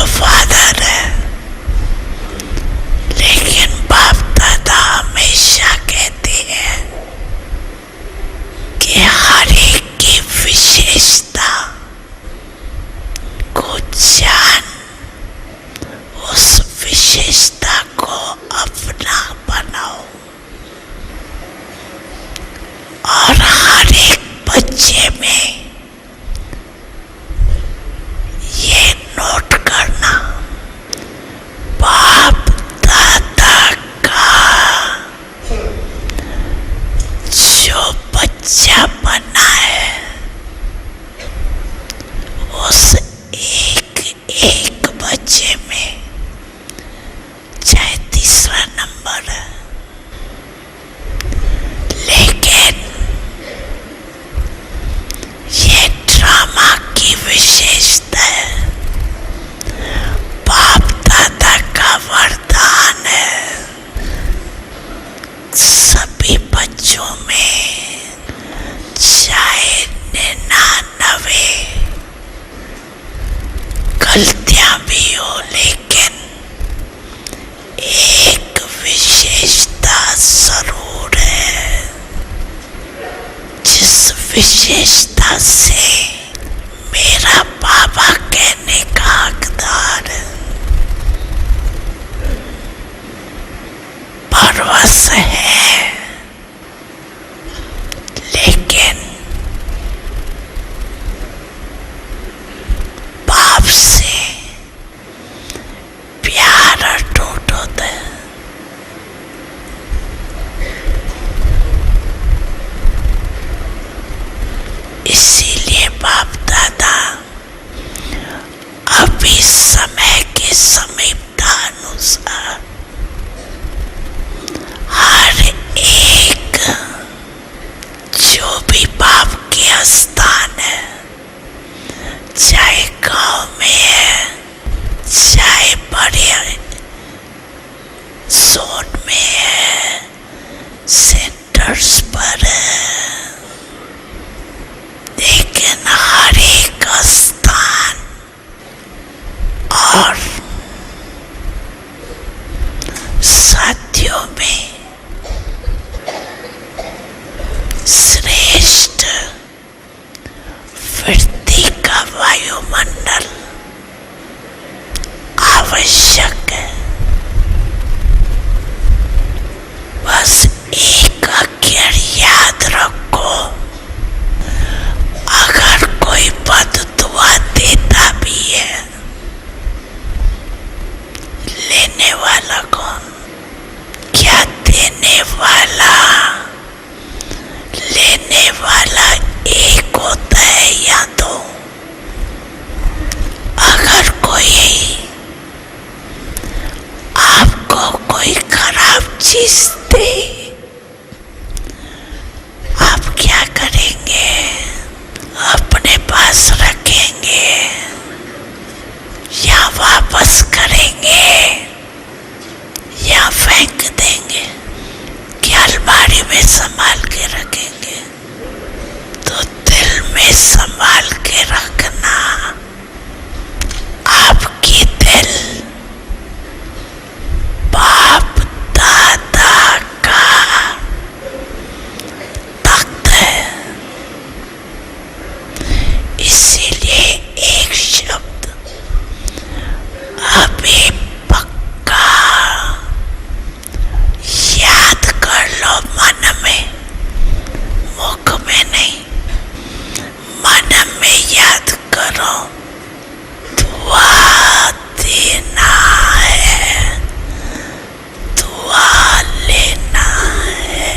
Father है, लेकिन बाप दादा हमेशा कहते हैं कि हर एक की विशेषता को जान, उस विशेषता को अपना बनाओ और हर एक बच्चे में ये नोट करना, बाप दादा का जो बच्चा बना है उस एक बच्चे में, चाहे तीसरा नंबर है, लेकिन ये ड्रामा की विशेषता है, बाप दादा का वरदान है। सभी बच्चों में चाहे 99 गलतियां भी हो, लेकिन एक विशेषता जरूर है, जिस विशेषता से मेरा बाबा कहने का हकदार है। परवश है, लेकिन बाप से प्यार अटूट होता है। इसीलिए बाप दादा अभी समय के समीपता अनुसार हर एक जो भी बाप के स्थान है, चाहे गांव में है, चाहे बड़े जोन में है, सेंटर्स पर है, लेकिन हर एक स्थान और साथियों में श्रेष्ठ वृद्धि का वायुमंडल आवश्यक है। बस एक अक्षर याद रखो, अगर कोई बद दुआ देता भी है, लेने वाला कौन? क्या देने वाला? लेने वाला एक होता है या दो? अगर कोई आपको कोई खराब चीज दे, आप क्या करेंगे? अपने पास रखेंगे या वापस करेंगे या फेंक देंगे? क्या अलमारी में संभाल के रखेंगे? तो दिल में संभाल के रखना। आपकी दिल बाप दादा का तख्त है, इसीलिए एक शब्द अभी पक्का याद कर लो, मन में, मुख में नहीं, मन में याद करो। दुआ देना है, दुआ लेना है,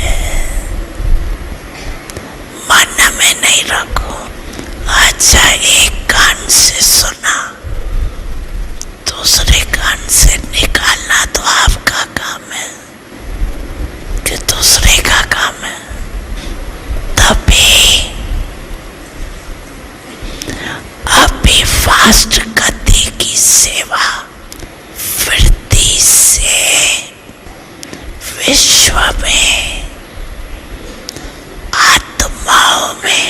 मन में नहीं रखो। अच्छा, एक कान से सुना, दूसरे कान से निकालना तो आपका काम है कि दूसरे का काम है। तभी अभी फास्ट गति की सेवा वृद्धि से विश्व में आत्माओं में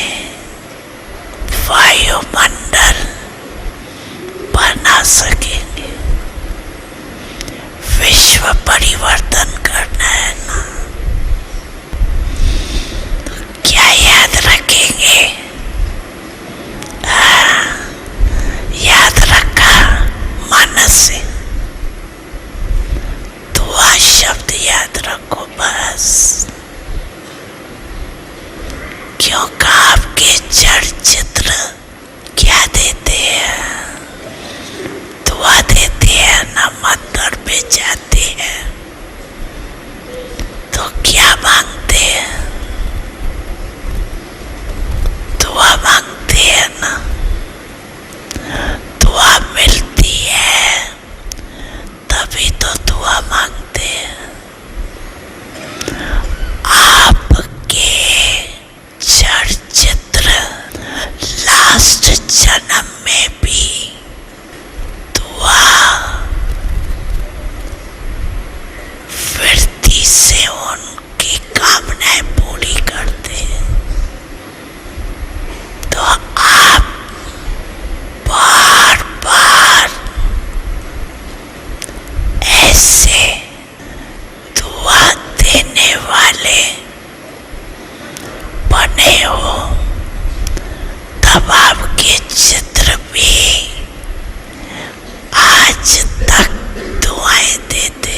वायुमंडल बना सके। परिवर्तन करना है ना, तो क्या याद रखेंगे? याद रखा मन से, दुआ शब्द याद रखो बस, क्योंकि आपके जड़ चित्र क्या देते हैं? दुआ देते हैं ना, मंदिर पे जाते हैं तो क्या मांगते हैं? दुआ मांगते हैं ना, दुआ मिलती है तभी तो दुआ मांगते हैं। आपके जड़ चित्र लास्ट जन्म में भी दुआ वृत्ति से उनकी कामनाएं पूरी करते हैं। तो आप बार बार ऐसे दुआ देने वाले बने हो, तब आपके चित्र भी आज तक दुआएं देते।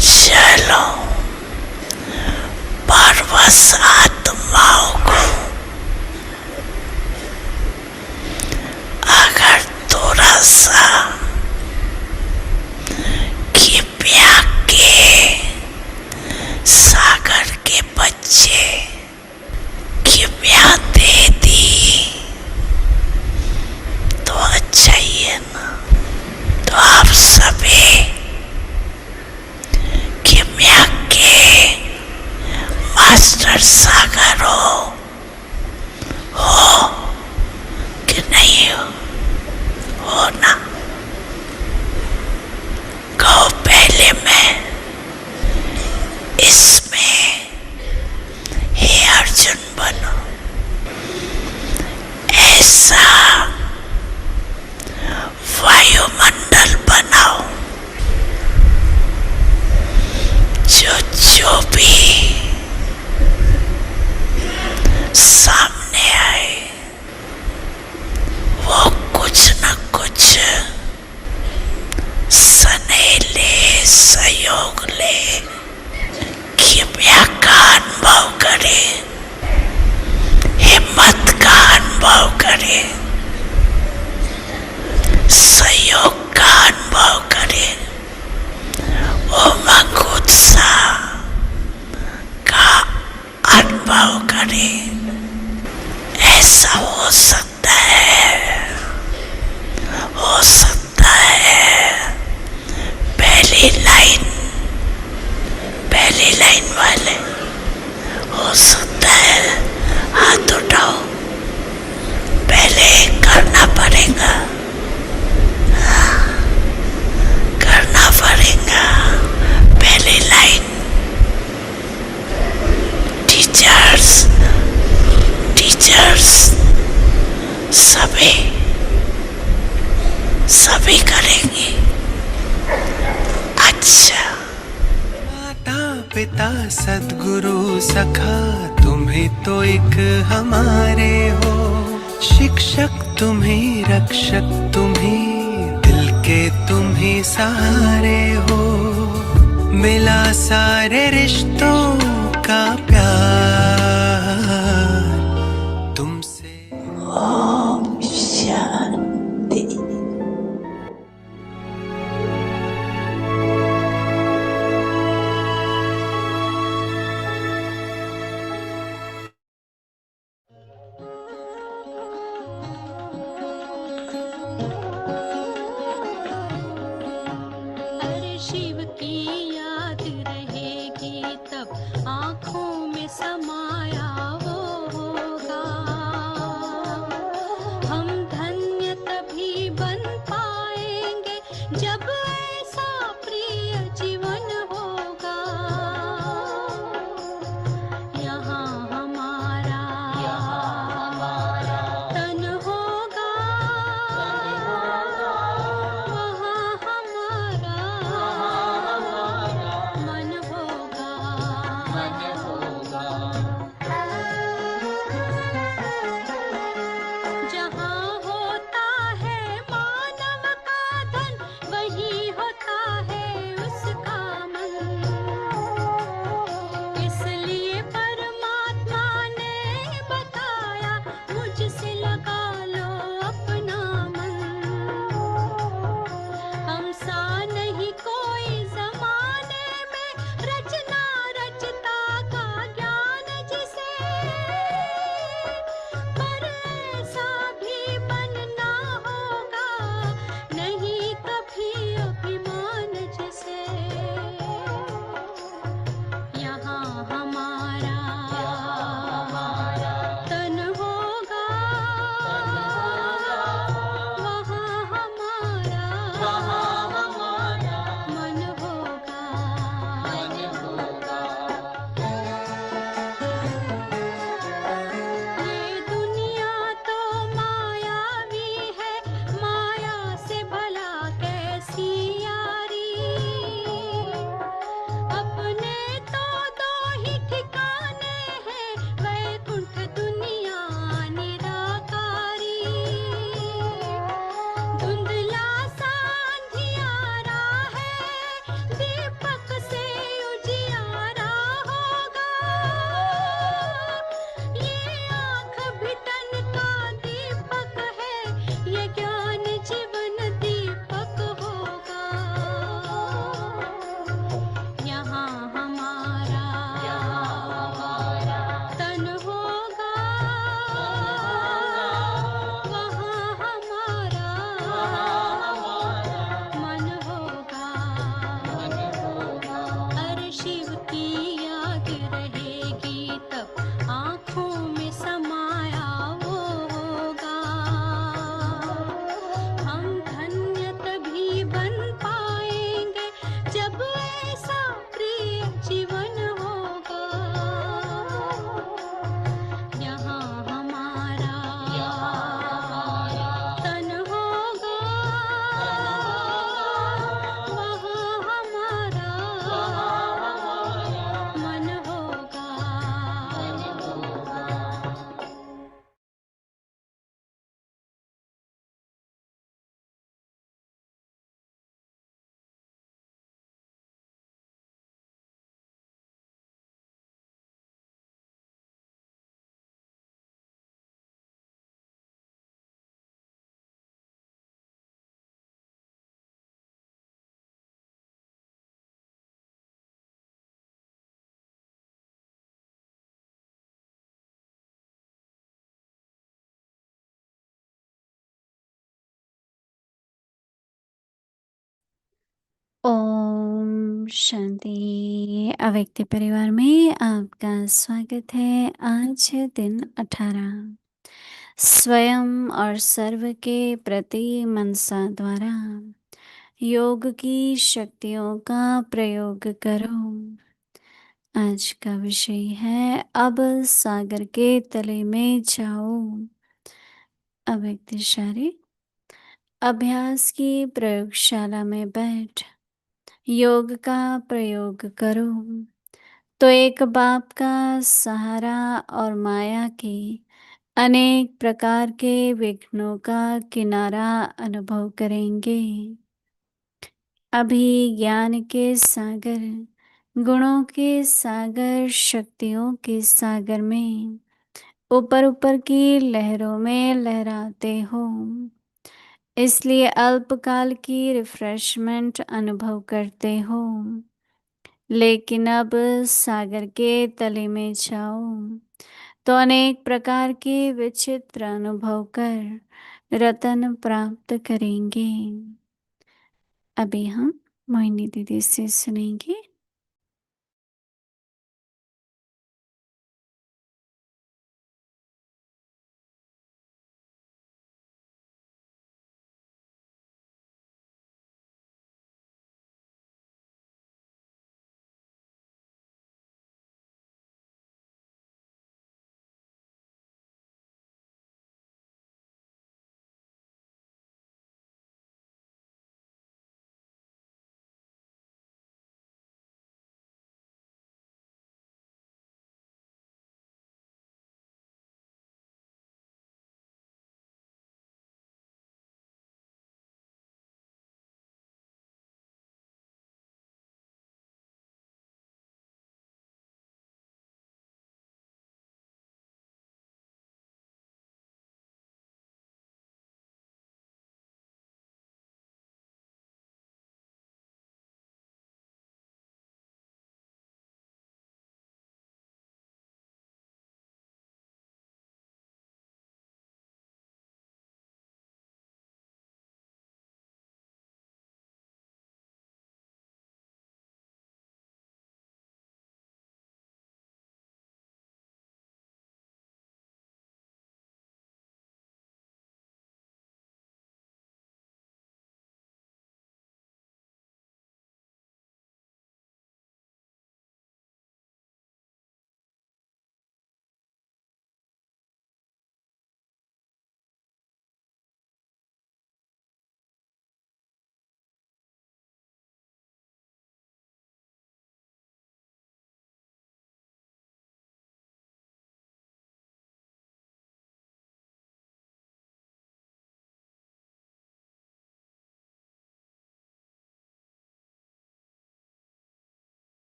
चलो परवश आत्माओं को अगर थोड़ा सा कृपया के सागर के बच्चे कृपया दे दी तो अच्छा ही है ना। तो आप सभी कृपया के मास्टर सागर हो कि नहीं हो ना? कहो पहले मैं इसमें हे अर्जुन बनो, ऐसा वायुमंडल बनाओ जो भी सामने आए वो कुछ न कुछ स्नेह ले, सहयोग ले, कृपया का अनुभव करे, हिम्मत का अनुभव करे, सहयोग का अनुभव करे, उमंग उत्साह का अनुभव करे। ऐसा हो सकता है, हो सकता है। पहली लाइन वाले हो सकता है, हाथ उठाओ। पहले करना पड़ेगा, करना पड़ेगा। पहली लाइन टीचर्स सभी करेंगे। अच्छा, माता पिता सद्गुरु सखा तुम ही तो एक हमारे हो, शिक्षक तुम ही, रक्षक तुम ही, दिल के तुम ही सहारे हो। मिला सारे रिश्तों का प्यार तुमसे। ओम शांति। शिव की याद रहेगी तब आँखों में समाया वो होगा। हम धन्य तभी बन पाएंगे जब ऐसा प्रिय जीवन होगा। यहाँ हमारा तन होगा, वहाँ हमारा शांति। अव्यक्त परिवार में आपका स्वागत है। आज है दिन 18। स्वयं और सर्व के प्रति मनसा द्वारा योग की शक्तियों का प्रयोग करो। आज का विषय है अब सागर के तले में जाओ। अव्यक्त इशारे। अभ्यास की प्रयोगशाला में बैठ योग का प्रयोग करो तो एक बाप का सहारा और माया के अनेक प्रकार के विघ्नों का किनारा अनुभव करेंगे। अभी ज्ञान के सागर, गुणों के सागर, शक्तियों के सागर में ऊपर ऊपर की लहरों में लहराते हो, इसलिए अल्पकाल की रिफ्रेशमेंट अनुभव करते हो। लेकिन अब सागर के तले में जाओ तो अनेक प्रकार के विचित्र अनुभव कर रतन प्राप्त करेंगे। अभी हम मोहिनी दीदी से सुनेंगे।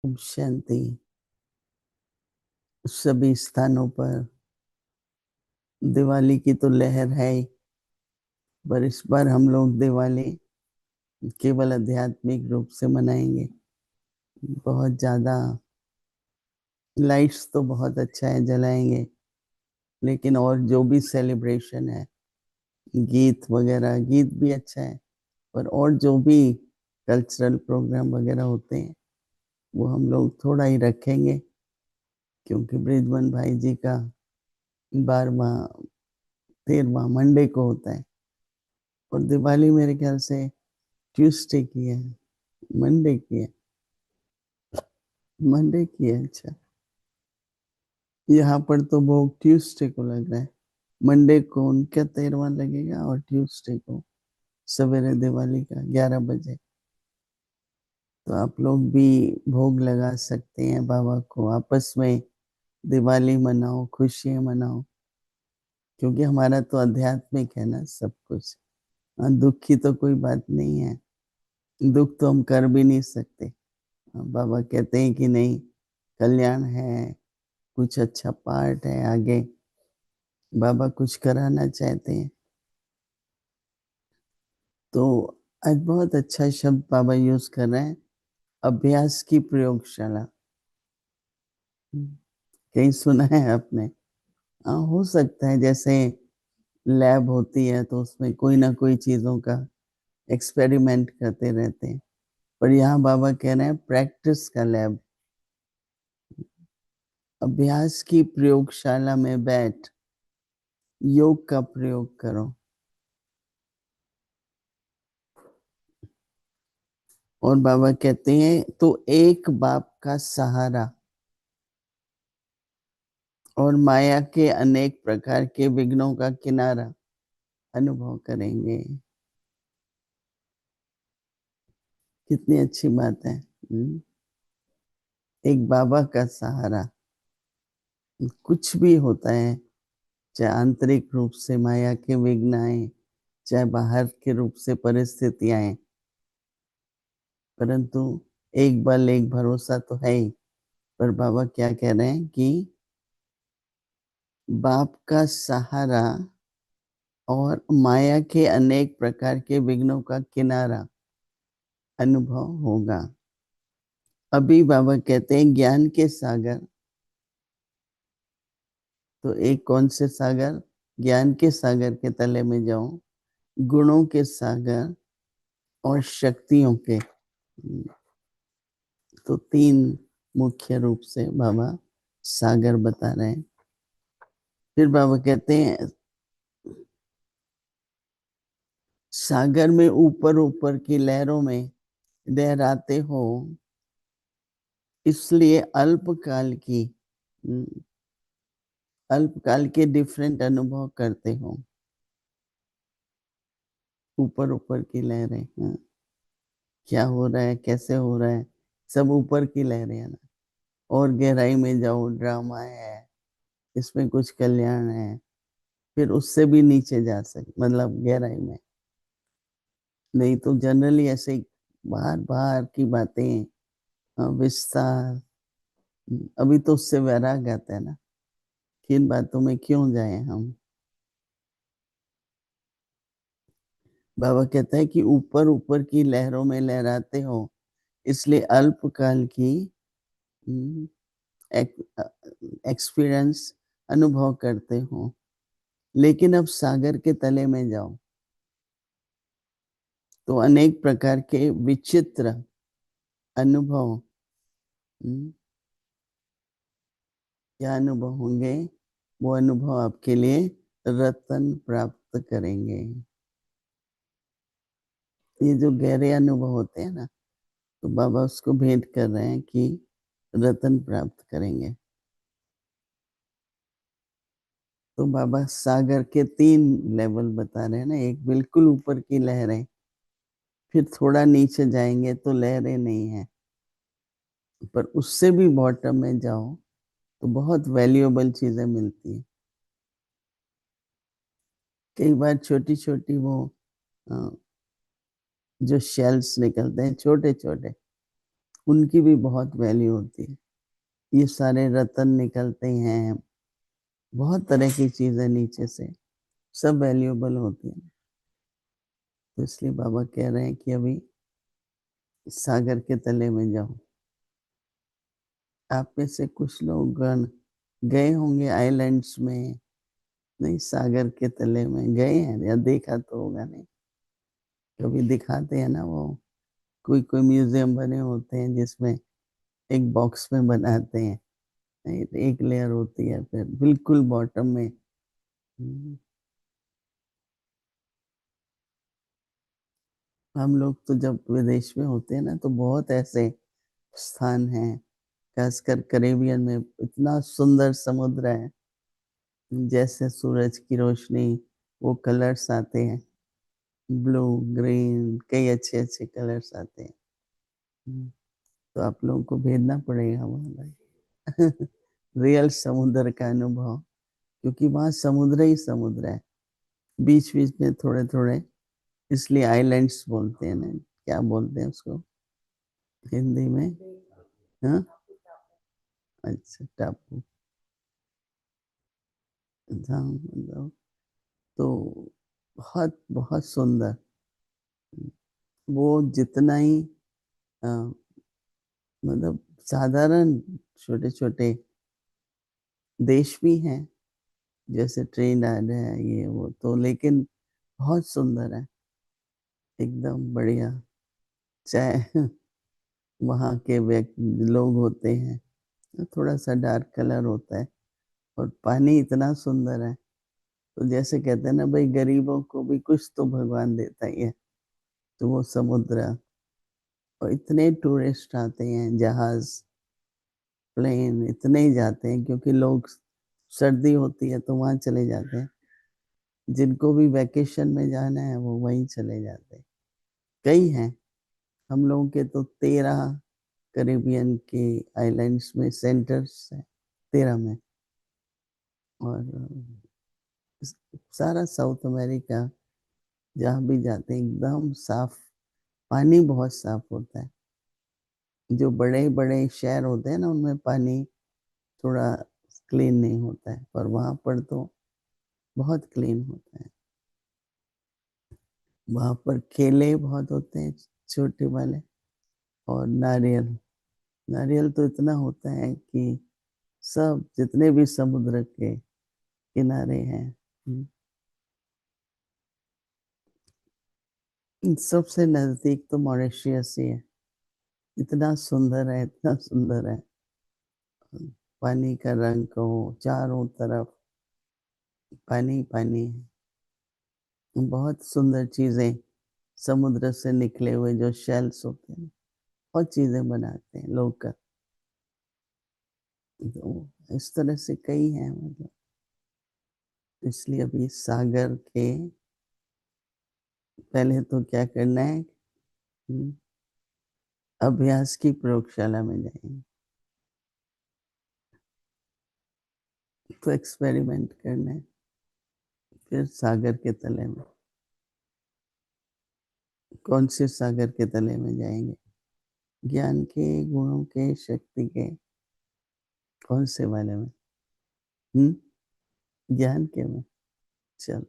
शांति। सभी स्थानों पर दिवाली की तो लहर है ही, पर इस बार हम लोग दिवाली केवल आध्यात्मिक रूप से मनाएंगे। बहुत ज़्यादा लाइट्स तो बहुत अच्छा है, जलाएंगे, लेकिन और जो भी सेलिब्रेशन है, गीत वगैरह, गीत भी अच्छा है, पर और जो भी कल्चरल प्रोग्राम वगैरह होते हैं वो हम लोग थोड़ा ही रखेंगे, क्योंकि ब्रिजमन भाई जी का 12वां 13वां मंडे को होता है और दिवाली मेरे ख्याल से ट्यूसडे की है, मंडे की है, मंडे की है। अच्छा, यहाँ पर तो भोग ट्यूसडे को लग रहा है। मंडे को उनका 13वां लगेगा और ट्यूसडे को सवेरे दिवाली का 11 बजे। तो आप लोग भी भोग लगा सकते हैं बाबा को, आपस में दिवाली मनाओ, खुशियां मनाओ, क्योंकि हमारा तो आध्यात्मिक है ना सब कुछ। दुख की तो कोई बात नहीं है, दुख तो हम कर भी नहीं सकते। बाबा कहते हैं कि नहीं, कल्याण है, कुछ अच्छा पार्ट है आगे, बाबा कुछ कराना चाहते हैं। तो आज बहुत अच्छा शब्द बाबा यूज कर रहे हैं, अभ्यास की प्रयोगशाला। कहीं सुना है आपने? हाँ, हो सकता है जैसे लैब होती है तो उसमें कोई ना कोई चीजों का एक्सपेरिमेंट करते रहते हैं। पर यहाँ बाबा कह रहे हैं प्रैक्टिस का लैब, अभ्यास की प्रयोगशाला में बैठ योग का प्रयोग करो। और बाबा कहते हैं तो एक बाप का सहारा और माया के अनेक प्रकार के विघ्नों का किनारा अनुभव करेंगे। कितनी अच्छी बात है। एक बाबा का सहारा, कुछ भी होता है, चाहे आंतरिक रूप से माया के विघ्न आए, चाहे बाहर के रूप से परिस्थितियां आए, परंतु एक बल एक भरोसा तो है ही। पर बाबा क्या कह रहे हैं कि बाप का सहारा और माया के अनेक प्रकार के विघ्नों का किनारा अनुभव होगा। अभी बाबा कहते हैं ज्ञान के सागर, तो एक कौन से सागर? ज्ञान के सागर के तले में जाओ, गुणों के सागर और शक्तियों के। तो तीन मुख्य रूप से बाबा सागर बता रहे हैं। फिर बाबा कहते हैं सागर में ऊपर ऊपर की लहरों में लहराते हो, इसलिए अल्पकाल के डिफरेंट अनुभव करते हो। ऊपर ऊपर की लहरें, हाँ, क्या हो रहा है, कैसे हो रहा है, सब ऊपर की लहरें है ना। और गहराई में जाओ, ड्रामा है, इसमें कुछ कल्याण है, फिर उससे भी नीचे जा सकते, मतलब गहराई में। नहीं तो जनरली ऐसे ही बाहर बाहर की बातें, विस्तार, अभी तो उससे वैराग आता है ना, किन बातों में क्यों जाए हम। बाबा कहता है कि ऊपर ऊपर की लहरों में लहराते हो, इसलिए अल्पकाल की एक्सपीरियंस अनुभव करते हो। लेकिन अब सागर के तले में जाओ तो अनेक प्रकार के विचित्र अनुभव, क्या अनुभव होंगे? वो अनुभव आपके लिए रतन प्राप्त करेंगे। ये जो गहरे अनुभव होते हैं ना, तो बाबा उसको भेंट कर रहे हैं कि रतन प्राप्त करेंगे। तो बाबा सागर के तीन लेवल बता रहे हैं ना, एक बिल्कुल ऊपर की लहरें, फिर थोड़ा नीचे जाएंगे तो लहरें नहीं है, पर उससे भी बॉटम में जाओ तो बहुत वैल्यूएबल चीजें मिलती हैं। कई बार छोटी छोटी वो अ, जो शेल्स निकलते हैं छोटे छोटे, उनकी भी बहुत वैल्यू होती है। ये सारे रतन निकलते हैं, बहुत तरह की चीजें नीचे से, सब वैल्यूएबल होती हैं। तो इसलिए बाबा कह रहे हैं कि अभी सागर के तले में जाओ। आप में से कुछ लोग गए होंगे आइलैंड्स में, नहीं सागर के तले में गए हैं या देखा तो होगा। नहीं, कभी दिखाते हैं ना वो, कोई कोई म्यूजियम बने होते हैं जिसमें एक बॉक्स में बनाते हैं, नहीं, एक लेयर होती है, फिर बिल्कुल बॉटम में। हम लोग तो जब विदेश में होते हैं ना, तो बहुत ऐसे स्थान हैं, खासकर कैरेबियन में इतना सुंदर समुद्र है, जैसे सूरज की रोशनी, वो कलर्स आते हैं, ब्लू, ग्रीन, कई अच्छे अच्छे कलर्स आते हैं। तो आप लोगों को भेजना पड़ेगा वहां भाई। रियल समुद्र का अनुभव, क्योंकि वहां समुद्र ही समुद्र है, बीच बीच में थोड़े थोड़े, इसलिए आइलैंड्स बोलते हैं ना, क्या बोलते हैं उसको हिंदी में? हाँ, अच्छा, टापू। हाँ, मतलब तो बहुत बहुत सुंदर। वो जितना ही अ, मतलब साधारण छोटे छोटे देश भी हैं, जैसे ट्रिनिडाड है, ये वो, तो लेकिन बहुत सुंदर है। एकदम बढ़िया। चाहे वहाँ के व्यक्ति लोग होते हैं, तो थोड़ा सा डार्क कलर होता है, और पानी इतना सुंदर है। तो जैसे कहते हैं ना भाई, गरीबों को भी कुछ तो भगवान देता ही है। तो वो समुद्र, और इतने टूरिस्ट आते हैं, जहाज, प्लेन इतने ही जाते हैं, क्योंकि लोग सर्दी होती है तो वहां चले जाते हैं। जिनको भी वैकेशन में जाना है वो वहीं चले जाते हैं। कई हैं, हम लोगों के तो 13 कैरिबियन के आइलैंड्स में सेंटर्स हैं, 13 में। और सारा साउथ अमेरिका जहाँ भी जाते हैं, एकदम साफ पानी, बहुत साफ होता है। जो बड़े बड़े शहर होते हैं ना, उनमें पानी थोड़ा क्लीन नहीं होता है, पर वहां पर तो बहुत क्लीन होता है। वहां पर केले बहुत होते हैं, छोटे वाले, और नारियल। नारियल तो इतना होता है कि सब जितने भी समुद्र के किनारे हैं, सबसे नजदीक तो मॉरिशियस ही है। इतना सुंदर है, इतना सुंदर है। पानी का रंग कहो, चारों तरफ पानी पानी है। बहुत सुंदर चीजें, समुद्र से निकले हुए जो शेल्स होते हैं, बहुत चीजें बनाते हैं लोग का। तो इस तरह से कई हैं, मतलब इसलिए अभी सागर के पहले तो क्या करना है, अभ्यास की प्रयोगशाला में जाएंगे, तो एक्सपेरिमेंट करना है। फिर सागर के तले में, कौन से सागर के तले में जाएंगे? ज्ञान के, गुणों के, शक्ति के, कौन से वाले में? हम्म ज्ञान के में। चल।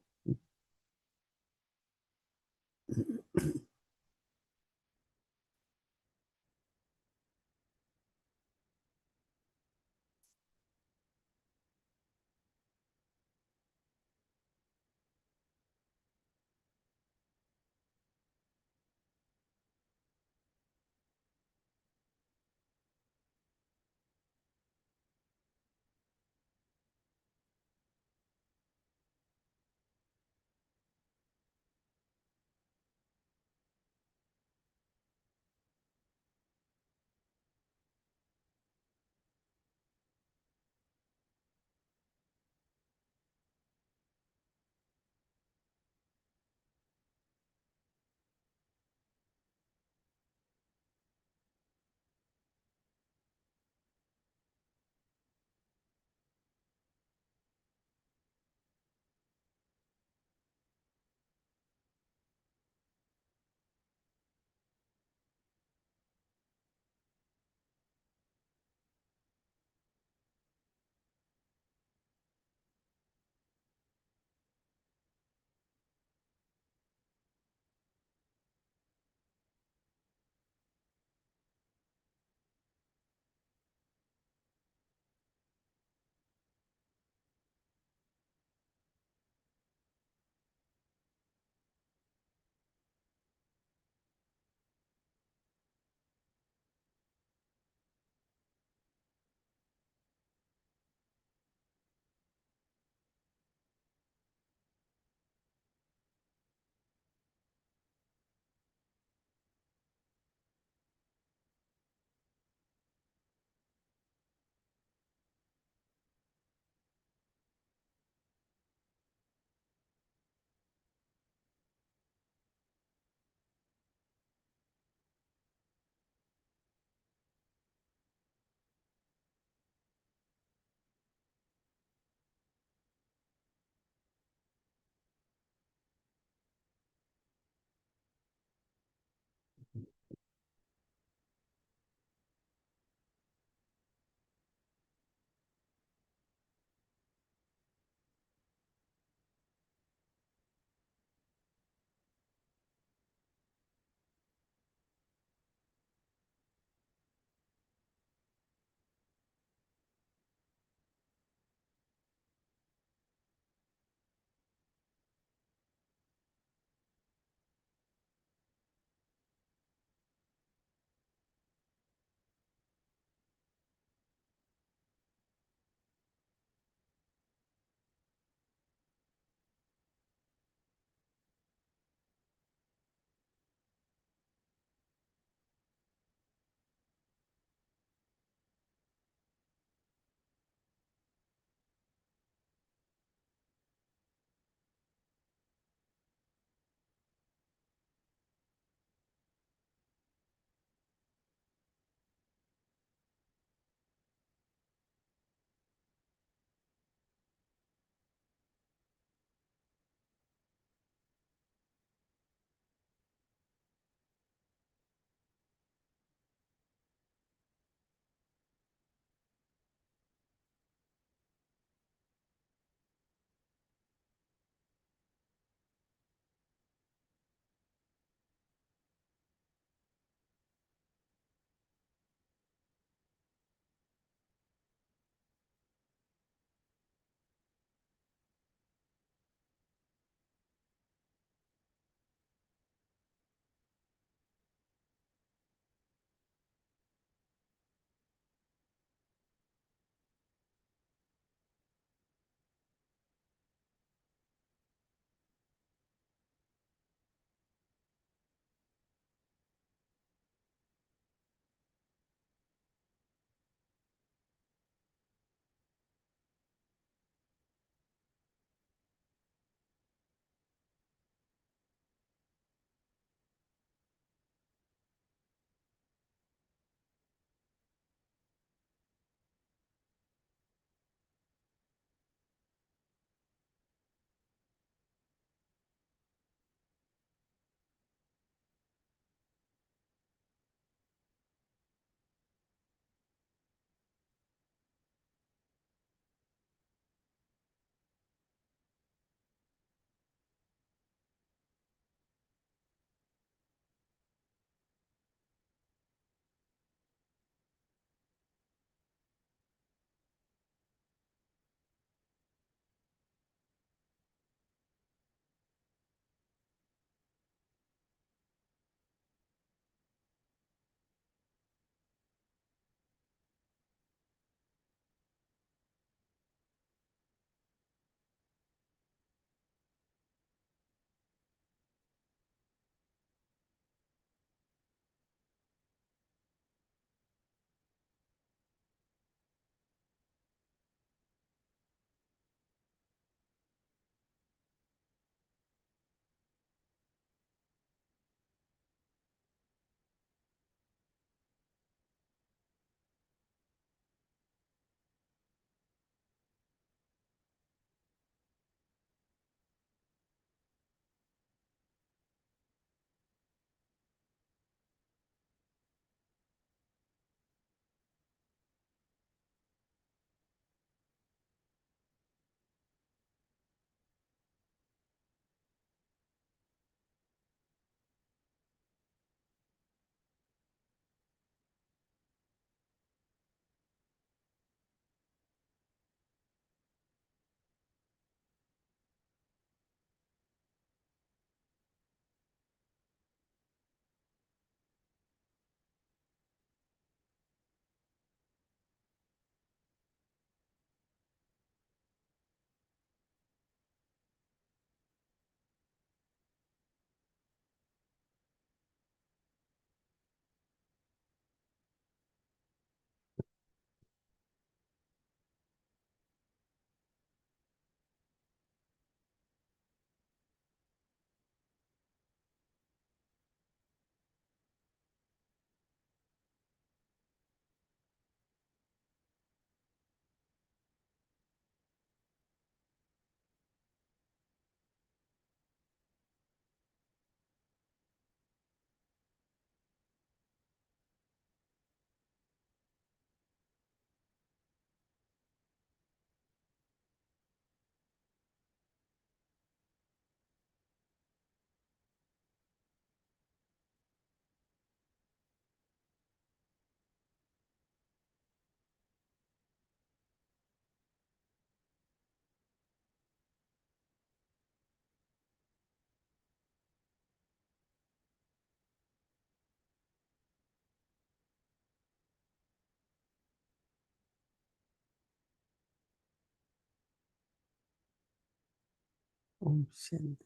ओम शांति।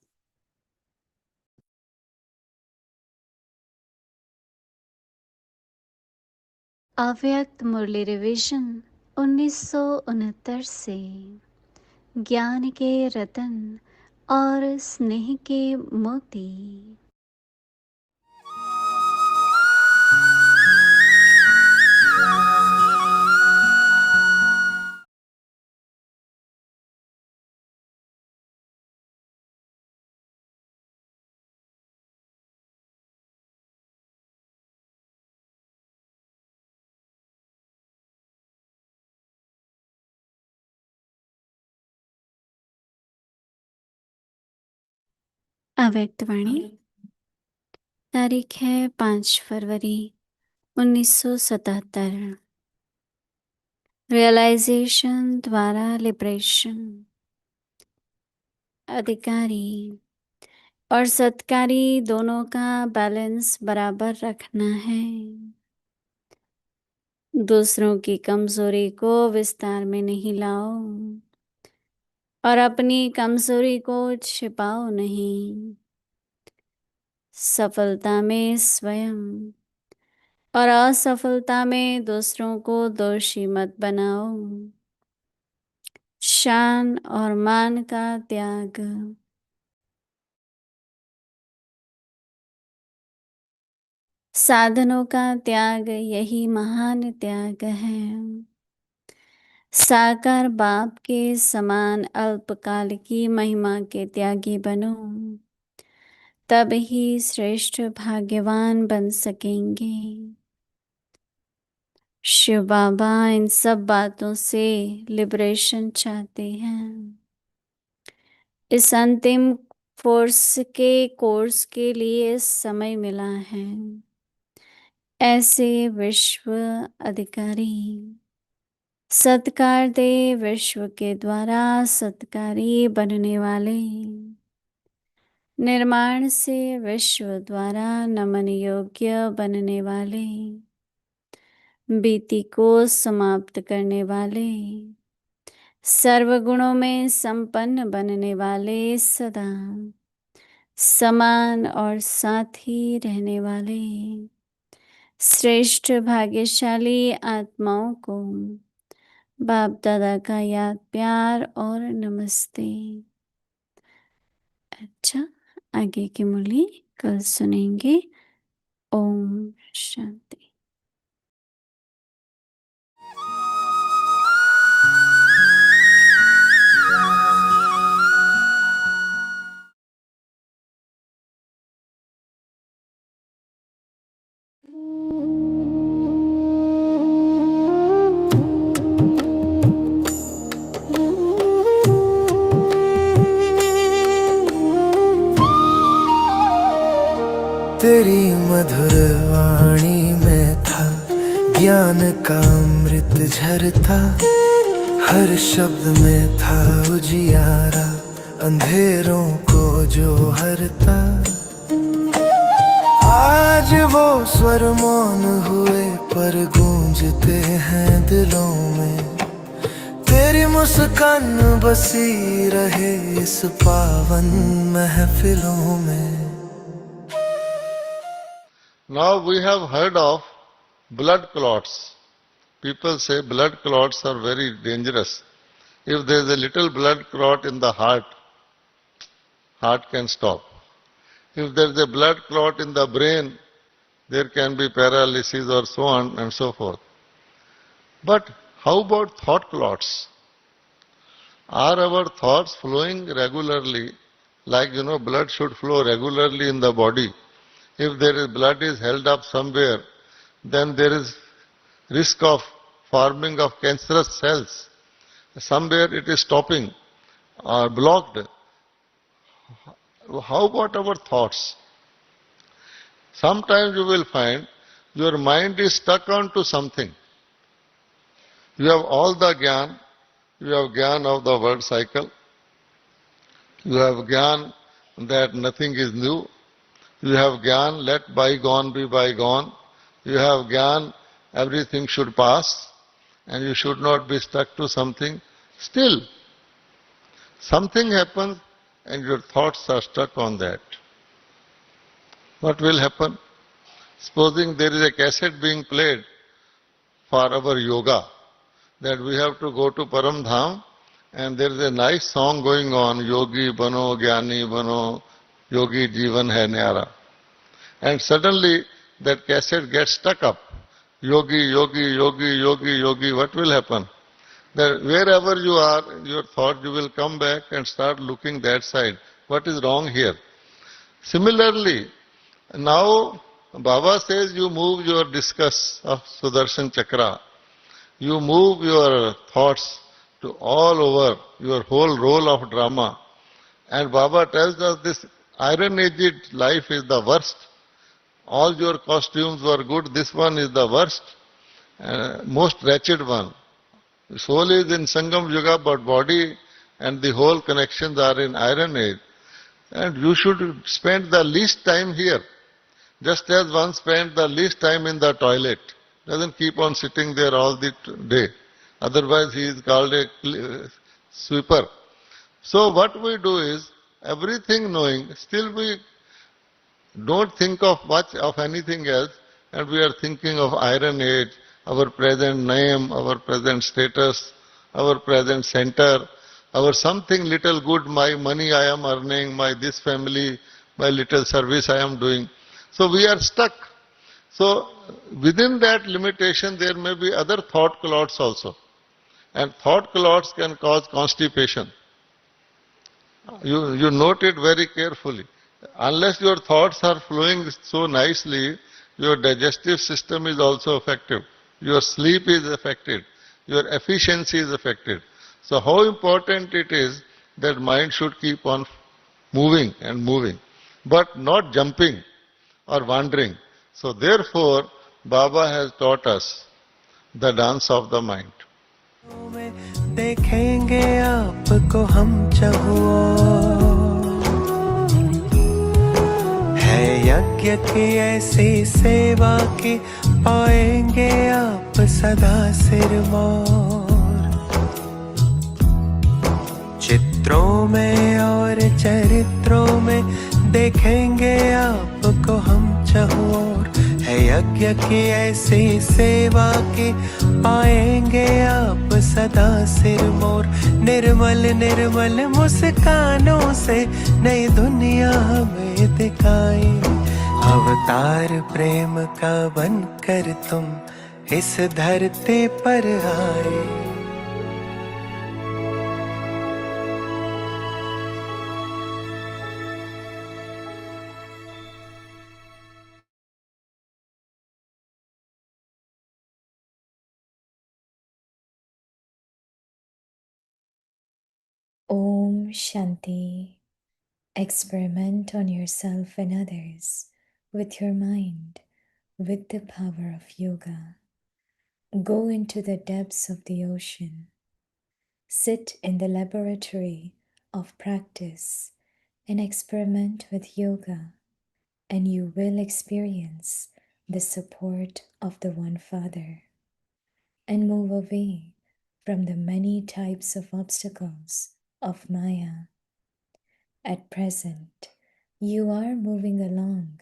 अव्यक्त मुरली रिवीजन 1969 से ज्ञान के रतन और स्नेह के मोती। अव्यक्त वाणी तारीख है 5 फरवरी 1977। रियलाइजेशन द्वारा लिबरेशन। अधिकारी और सत्कारी दोनों का बैलेंस बराबर रखना है। दूसरों की कमजोरी को विस्तार में नहीं लाओ और अपनी कमजोरी को छिपाओ नहीं। सफलता में स्वयं और असफलता में दूसरों को दोषी मत बनाओ। शान और मान का त्याग। साधनों का त्याग यही महान त्याग है। साकार बाप के समान अल्पकाल की महिमा के त्यागी बनो, तब ही श्रेष्ठ भाग्यवान बन सकेंगे। शिव बाबा इन सब बातों से लिबरेशन चाहते हैं। इस अंतिम कोर्स के लिए समय मिला है। ऐसे विश्व अधिकारी सत्कार दे, विश्व के द्वारा सत्कारी बनने वाले। निर्माण से विश्व द्वारा नमन योग्य बनने वाले। बीती को समाप्त करने वाले। सर्वगुणों में संपन्न बनने वाले। सदा समान और साथी रहने वाले श्रेष्ठ भाग्यशाली आत्माओं को बाप दादा का याद प्यार और नमस्ते। अच्छा, आगे की मुरली कल सुनेंगे। ओम शांति। तेरी मधुर वाणी में था ज्ञान का अमृत झरता। हर शब्द में था उजियारा, अंधेरों को जो हरता। आज वो स्वर मौन हुए पर गूंजते हैं दिलों में। तेरी मुस्कान बसी रहे इस पावन महफिलों में। Now we have heard of blood clots. People say blood clots are very dangerous. If there is a little blood clot in the heart, heart can stop. If there is a blood clot in the brain, there can be paralysis or so on and so forth. But how about thought clots? Are our thoughts flowing regularly? Like, blood should flow regularly in the body. If there is blood is held up somewhere, then there is risk of forming of cancerous cells. Somewhere it is stopping or blocked. How about our thoughts? Sometimes you will find your mind is stuck onto something. You have all the Gyan. You have Gyan of the world cycle. You have Gyan that nothing is new. You have Gyan, let bygone be bygone. You have Gyan, everything should pass and you should not be stuck to something. Still, something happens, and your thoughts are stuck on that. What will happen? Supposing there is a cassette being played for our yoga, that we have to go to Param Dham, and there is a nice song going on, Yogi Bano, Gyani Bano, Yogi Jivan Hai Nyara. And suddenly that cassette gets stuck up. Yogi, yogi, yogi, yogi, yogi, what will happen? That wherever you are, your thought, you will come back and start looking that side. What is wrong here? Similarly, now Baba says you move your discus of Sudarshan Chakra. You move your thoughts to all over your whole role of drama. And Baba tells us this iron aged life is the worst. All your costumes were good, this one is the worst, most wretched one. Soul is in Sangam Yuga, but body and the whole connections are in iron age. And you should spend the least time here, just as one spends the least time in the toilet. Doesn't keep on sitting there all the day. Otherwise he is called a sweeper. So what we do is, everything knowing, still we don't think of much of anything else, and we are thinking of iron age, our present name, our present status, our present center, our something little good, my money I am earning, my this family, my little service I am doing. So we are stuck. So within that limitation there may be other thought clouds also. And thought clouds can cause constipation. You note it very carefully. Unless your thoughts are flowing so nicely, your digestive system is also affected. Your sleep is affected. Your efficiency is affected. So how important it is that mind should keep on moving and moving, but not jumping or wandering. So therefore, Baba has taught us the dance of the mind. देखेंगे आपको हम चाहो है यज्ञ की ऐसी सेवा की पाएंगे आप सदा सिरमौर चित्रों में और चरित्रों में देखेंगे आपको हम चहुओर है यज्ञ की ऐसी सेवा की पाएंगे आप सदा सिरमौर निर्मल निर्मल मुस्कानों से नई दुनिया हमें दिखाई अवतार प्रेम का बनकर तुम इस धरती पर आए Om Shanti. Experiment on yourself and others with your mind, with the power of yoga. Go into the depths of the ocean. Sit in the laboratory of practice and experiment with yoga, and you will experience the support of the One Father and move away from the many types of obstacles of Maya. At present, you are moving along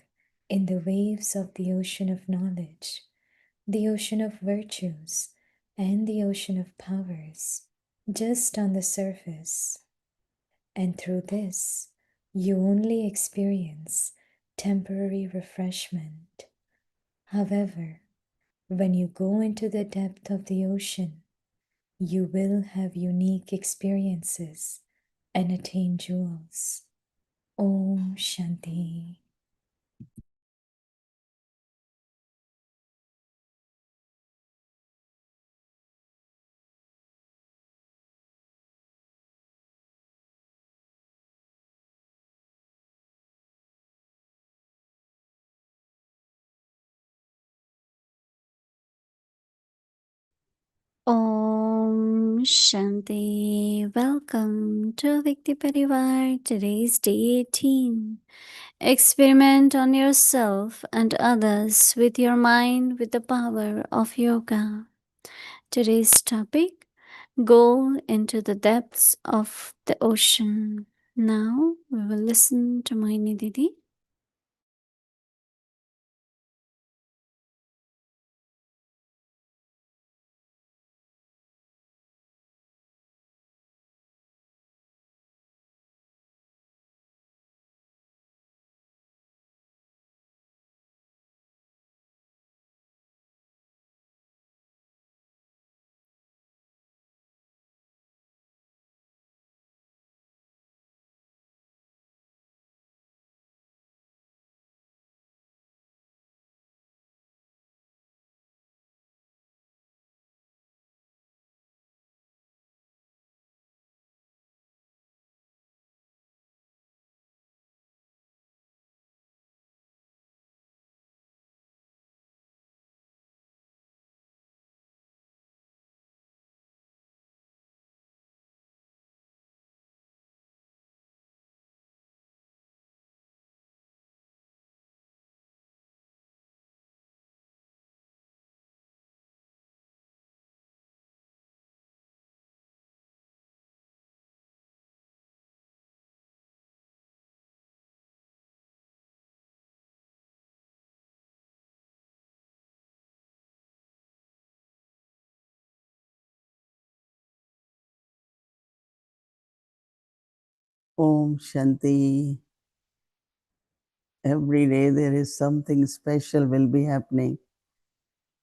in the waves of the ocean of knowledge, the ocean of virtues, and the ocean of powers, just on the surface. And through this, you only experience temporary refreshment. However, when you go into the depth of the ocean, you will have unique experiences and attain jewels. Om Shanti. Om Shanti. Welcome to Vikti Parivar. Today's day 18. Experiment on yourself and others with your mind with the power of yoga. Today's topic: go into the depths of the ocean. Now we will listen to Mohini Didi. Om Shanti. Every day there is something special will be happening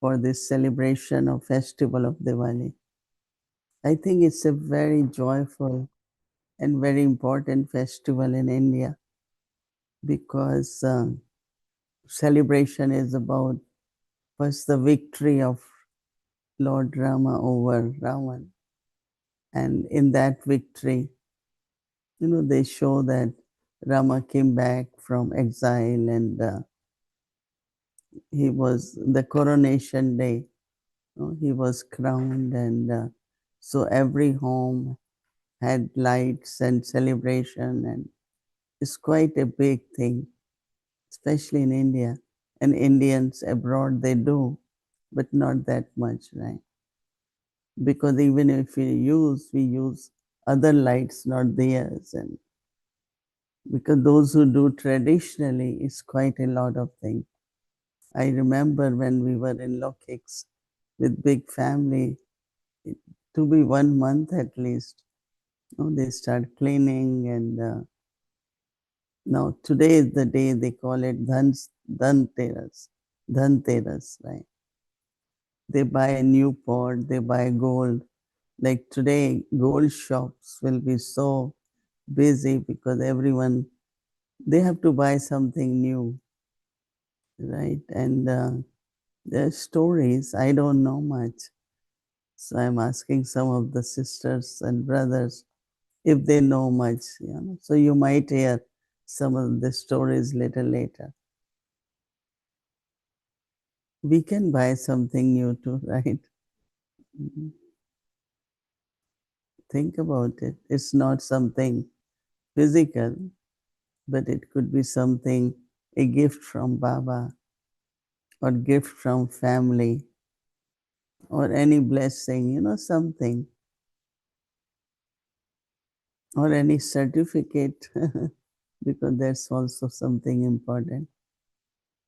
for this celebration of festival of Diwali. I think it's a very joyful and very important festival in India because celebration is about first the victory of Lord Rama over Ravan. And in that victory, they show that Rama came back from exile and he was the coronation day. He was crowned, and so every home had lights and celebration, and it's quite a big thing, especially in India. And Indians abroad, they do, but not that much, right? Because even if we use other lights, not theirs. And because those who do traditionally is quite a lot of things. I remember when we were in Lokix with big family, to be 1 month at least, they start cleaning. And now today is the day they call it Dhanteras, right? They buy a new pot, they buy gold. Like today, gold shops will be so busy because everyone, they have to buy something new, right? And there's stories, I don't know much. So I'm asking some of the sisters and brothers if they know much. So you might hear some of the stories little later. We can buy something new too, right? Mhm. Think about it. It's not something physical, but it could be something, a gift from Baba or gift from family or any blessing, something, or any certificate, because that's also something important.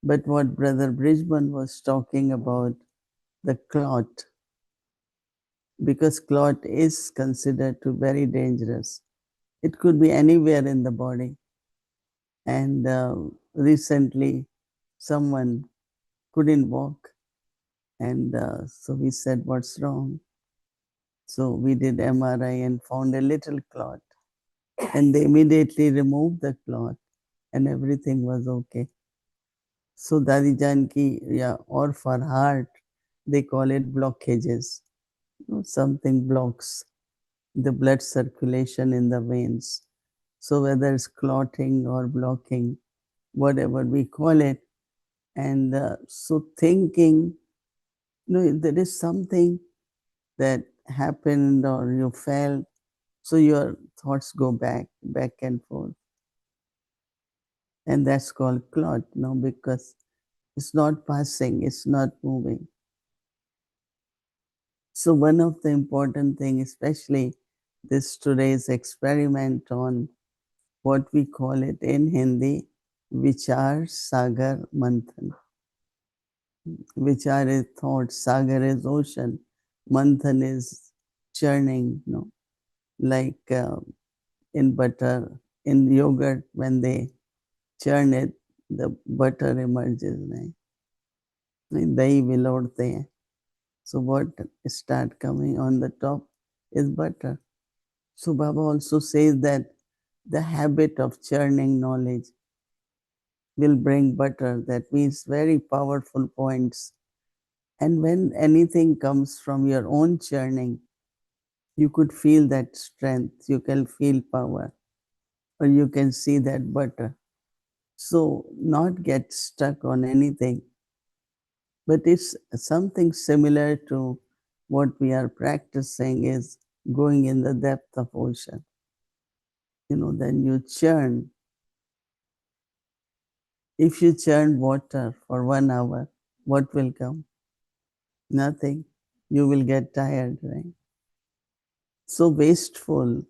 But what Brother Bridgman was talking about, the clot, because clot is considered to very dangerous. It could be anywhere in the body. And recently, someone couldn't walk. And so we said, what's wrong? So we did MRI and found a little clot. And they immediately removed the clot and everything was okay. So Dadi Janki, yeah, or for heart, they call it blockages. Something blocks the blood circulation in the veins. So whether it's clotting or blocking, whatever we call it, and so thinking, there is something that happened or you felt, so your thoughts go back and forth. And that's called clot, because it's not passing, it's not moving. So one of the important thing, especially this today's experiment on what we call it in Hindi, Vichar Sagar Manthan. Vichar is thought, Sagar is ocean, Manthan is churning, like in butter, in yogurt, when they churn it, the butter emerges. Dahi viloड़ते हैं. So what start coming on the top is butter. So Baba also says that the habit of churning knowledge will bring butter. That means very powerful points. And when anything comes from your own churning, you could feel that strength, you can feel power, or you can see that butter. So not get stuck on anything, but it's something similar to what we are practicing is going in the depth of ocean. Then you churn. If you churn water for 1 hour, what will come? Nothing. You will get tired, right? So wasteful.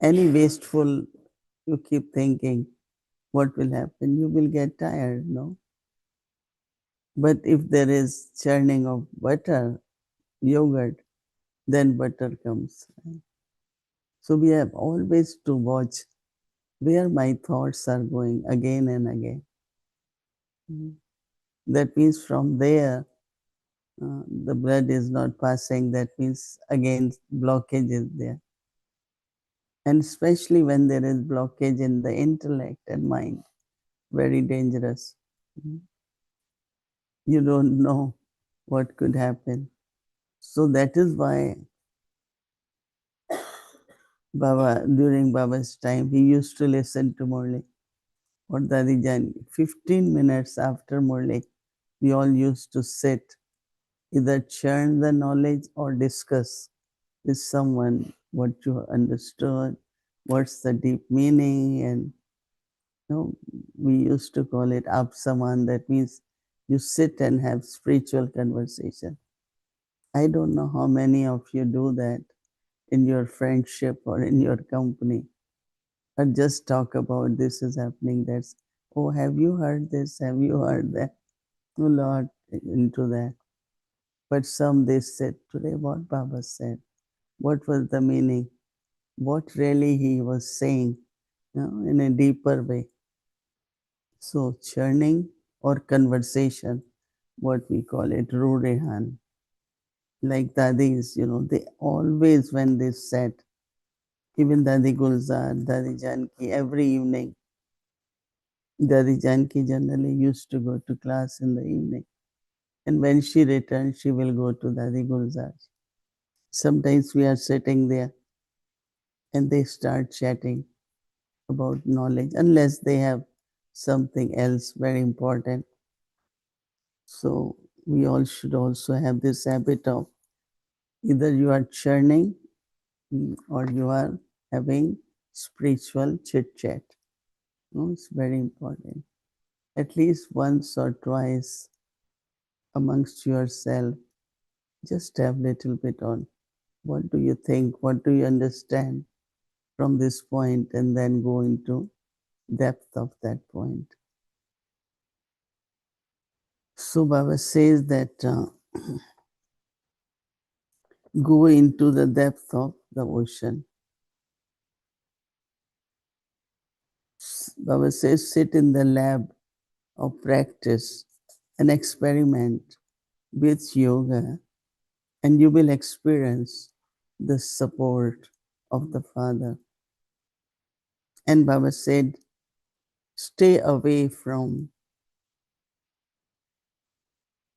Any wasteful, you keep thinking, what will happen? You will get tired, no? But if there is churning of butter, yogurt, then butter comes. Right? So we have always to watch where my thoughts are going again and again. That means from there, the blood is not passing. That means again blockage is there. And especially when there is blockage in the intellect and mind, very dangerous. You don't know what could happen. So that is why Baba, during Baba's time, he used to listen to Murli or Dadi Jan. 15 minutes after Murli, we all used to sit, either churn the knowledge or discuss with someone what you understood, what's the deep meaning, and we used to call it apsaman. That means you sit and have spiritual conversation. I don't know how many of you do that in your friendship or in your company, or just talk about this is happening, that's, oh, have you heard this? Have you heard that? A lot into that. But some they said, today what Baba said, what was the meaning? What really he was saying, in a deeper way. So churning or conversation, what we call it, Rurehan. Like Dadis, they always, when they sat, even Dadi Gulzar, Dadi Janki, every evening, Dadi Janki generally used to go to class in the evening. And when she returned, she will go to Dadi Gulzar. Sometimes we are sitting there and they start chatting about knowledge, unless they have something else very important. So we all should also have this habit of either you are churning or you are having spiritual chit chat. It's very important. At least once or twice amongst yourself, just have little bit on what do you think, what do you understand from this point, and then go into depth of that point. So Baba says that go into the depth of the ocean. Baba says sit in the lab of practice and experiment with yoga, and you will experience the support of the Father. And Baba said, stay away from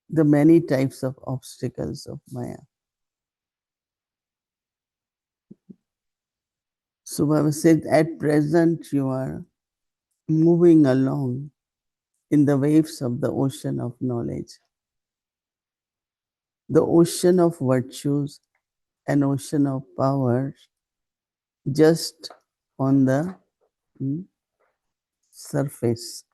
the many types of obstacles of Maya. So Baba said, at present you are moving along in the waves of the ocean of knowledge, the ocean of virtues, an ocean of power, just on the surface.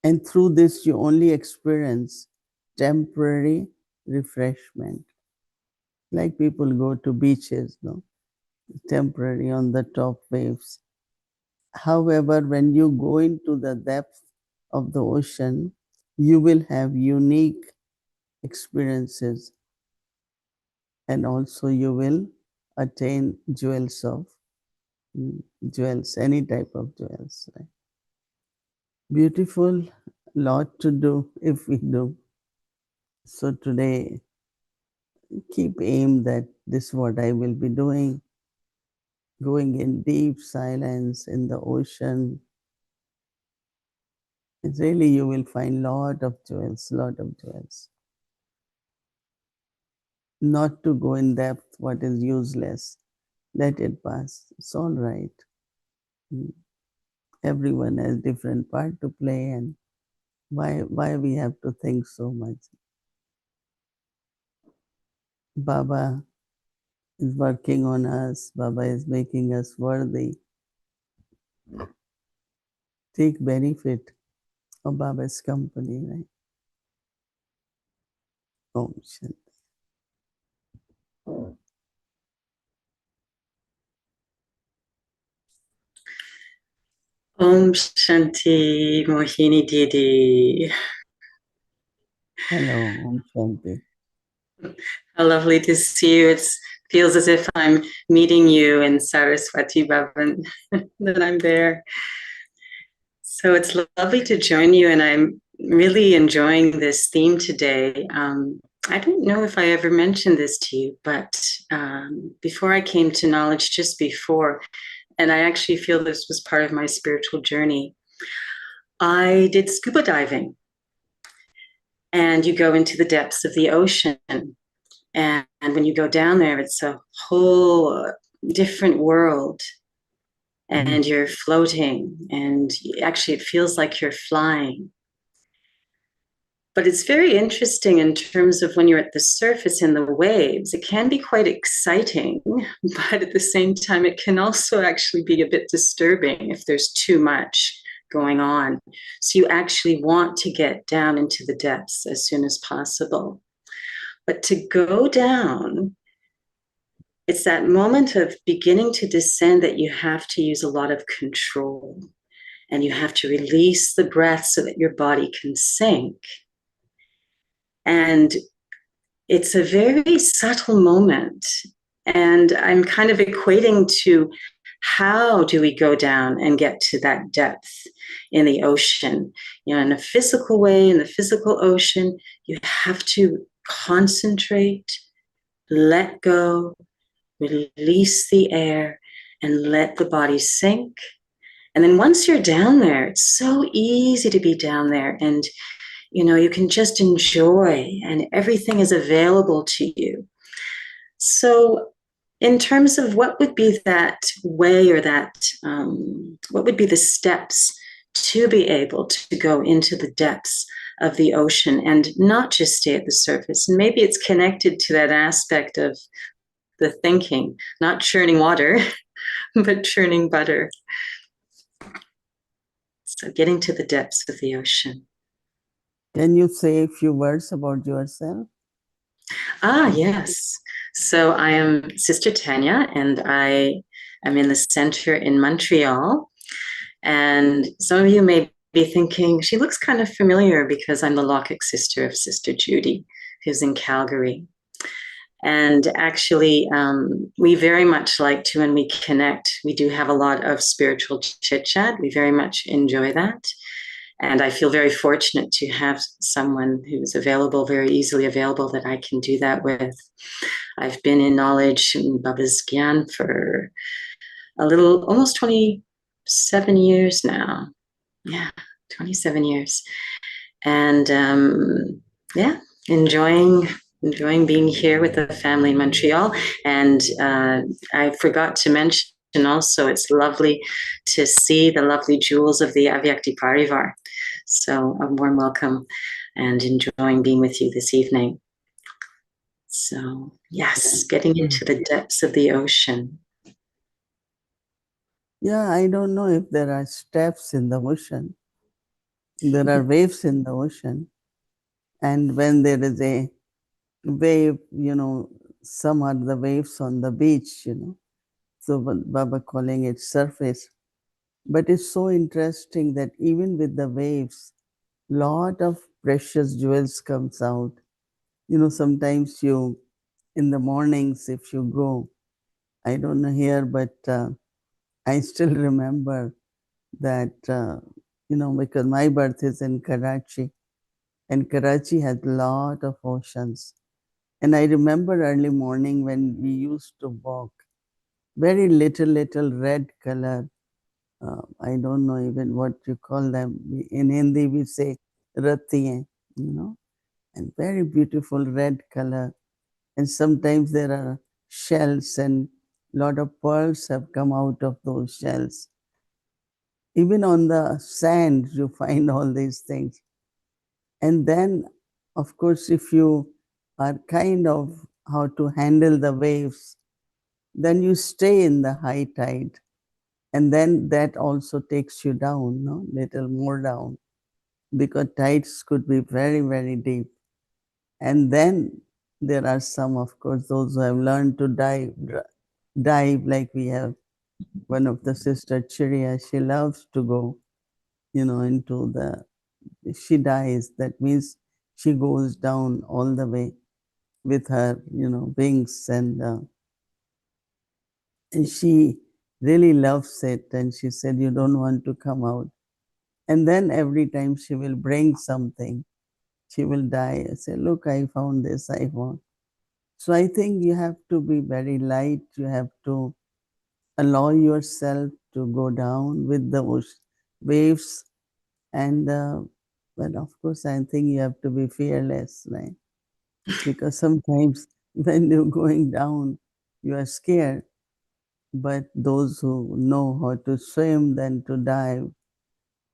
And through this, you only experience temporary refreshment. Like people go to beaches, no? temporary on the top waves. However, when you go into the depth of the ocean, you will have unique experiences, and also you will attain jewels of jewels, any type of jewels. Right? Beautiful, lot to do if we do. So today, keep aim that this is what I will be doing, going in deep silence in the ocean. It's really, you will find lot of jewels, lot of jewels. Not to go in depth what is useless. Let it pass. It's all right. Everyone has different part to play, and why we have to think so much? Baba is working on us. Baba is making us worthy. Take benefit of Baba's company, right? Om Shanti. Om Shanti, Mohini Didi. Hello, Om Shanti. How lovely to see you. It feels as if I'm meeting you in Saraswati Bhavan, that I'm there. So it's lovely to join you, and I'm really enjoying this theme today. I don't know if I ever mentioned this to you, but before I came to knowledge, just before, and I actually feel this was part of my spiritual journey, I did scuba diving. And you go into the depths of the ocean. And when you go down there, it's a whole different world. And you're floating, and actually, it feels like you're flying. But it's very interesting in terms of when you're at the surface in the waves. It can be quite exciting, but at the same time, it can also actually be a bit disturbing if there's too much going on. So you actually want to get down into the depths as soon as possible. But to go down, it's that moment of beginning to descend that you have to use a lot of control, and you have to release the breath so that your body can sink. And it's a very subtle moment. And I'm kind of equating to how do we go down and get to that depth in the ocean? You know, in a physical way, in the physical ocean, you have to concentrate, let go, release the air, and let the body sink. And then once you're down there, it's so easy to be down there, and you know, you can just enjoy, and everything is available to you. So in terms of what would be that way, or that what would be the steps to be able to go into the depths of the ocean and not just stay at the surface? And maybe it's connected to that aspect of the thinking, not churning water, but churning butter. So getting to the depths of the ocean. Can you say a few words about yourself? Yes. So I am Sister Tanya, and I am in the center in Montreal. And some of you may be thinking, she looks kind of familiar, because I'm the Lokic sister of Sister Judy, who's in Calgary. And actually, we very much like to, when we connect, we do have a lot of spiritual chit chat. We very much enjoy that. And I feel very fortunate to have someone who's available, very easily available, that I can do that with. I've been in knowledge in Baba's Gyan for a little, almost 27 years now. Yeah, 27 years. And yeah, enjoying being here with the family in Montreal. And I forgot to mention also, it's lovely to see the lovely jewels of the Avyakti Parivar. So a warm welcome, and enjoying being with you this evening. So yes, getting into the depths of the ocean. Yeah, I don't know if there are steps in the ocean. There are waves in the ocean. And when there is a wave, you know, some are the waves on the beach, you know. So Baba calling it surface. But it's so interesting that even with the waves, lot of precious jewels comes out. You know, sometimes you, in the mornings, if you go, I don't know here, but I still remember that, because my birth is in Karachi, and Karachi has a lot of oceans. And I remember early morning when we used to walk, very little red color. I don't know even what you call them. In Hindi, we say ratiye, and very beautiful red color. And sometimes there are shells, and lot of pearls have come out of those shells. Even on the sand, you find all these things. And then, of course, if you are kind of how to handle the waves, then you stay in the high tide. And then that also takes you down, no? Little more down, because tides could be very deep. And then there are some, of course, those who have learned to dive like we have one of the sister Chiria. She loves to go, into she dies. That means she goes down all the way with her, wings, and she really loves it. And she said, "You don't want to come out." And then every time she will bring something, she will die and say, "Look, I found this, I found." So I think you have to be very light. You have to allow yourself to go down with the waves. And, but of course, I think you have to be fearless, right? Because sometimes when you're going down, you are scared. But those who know how to swim, then to dive,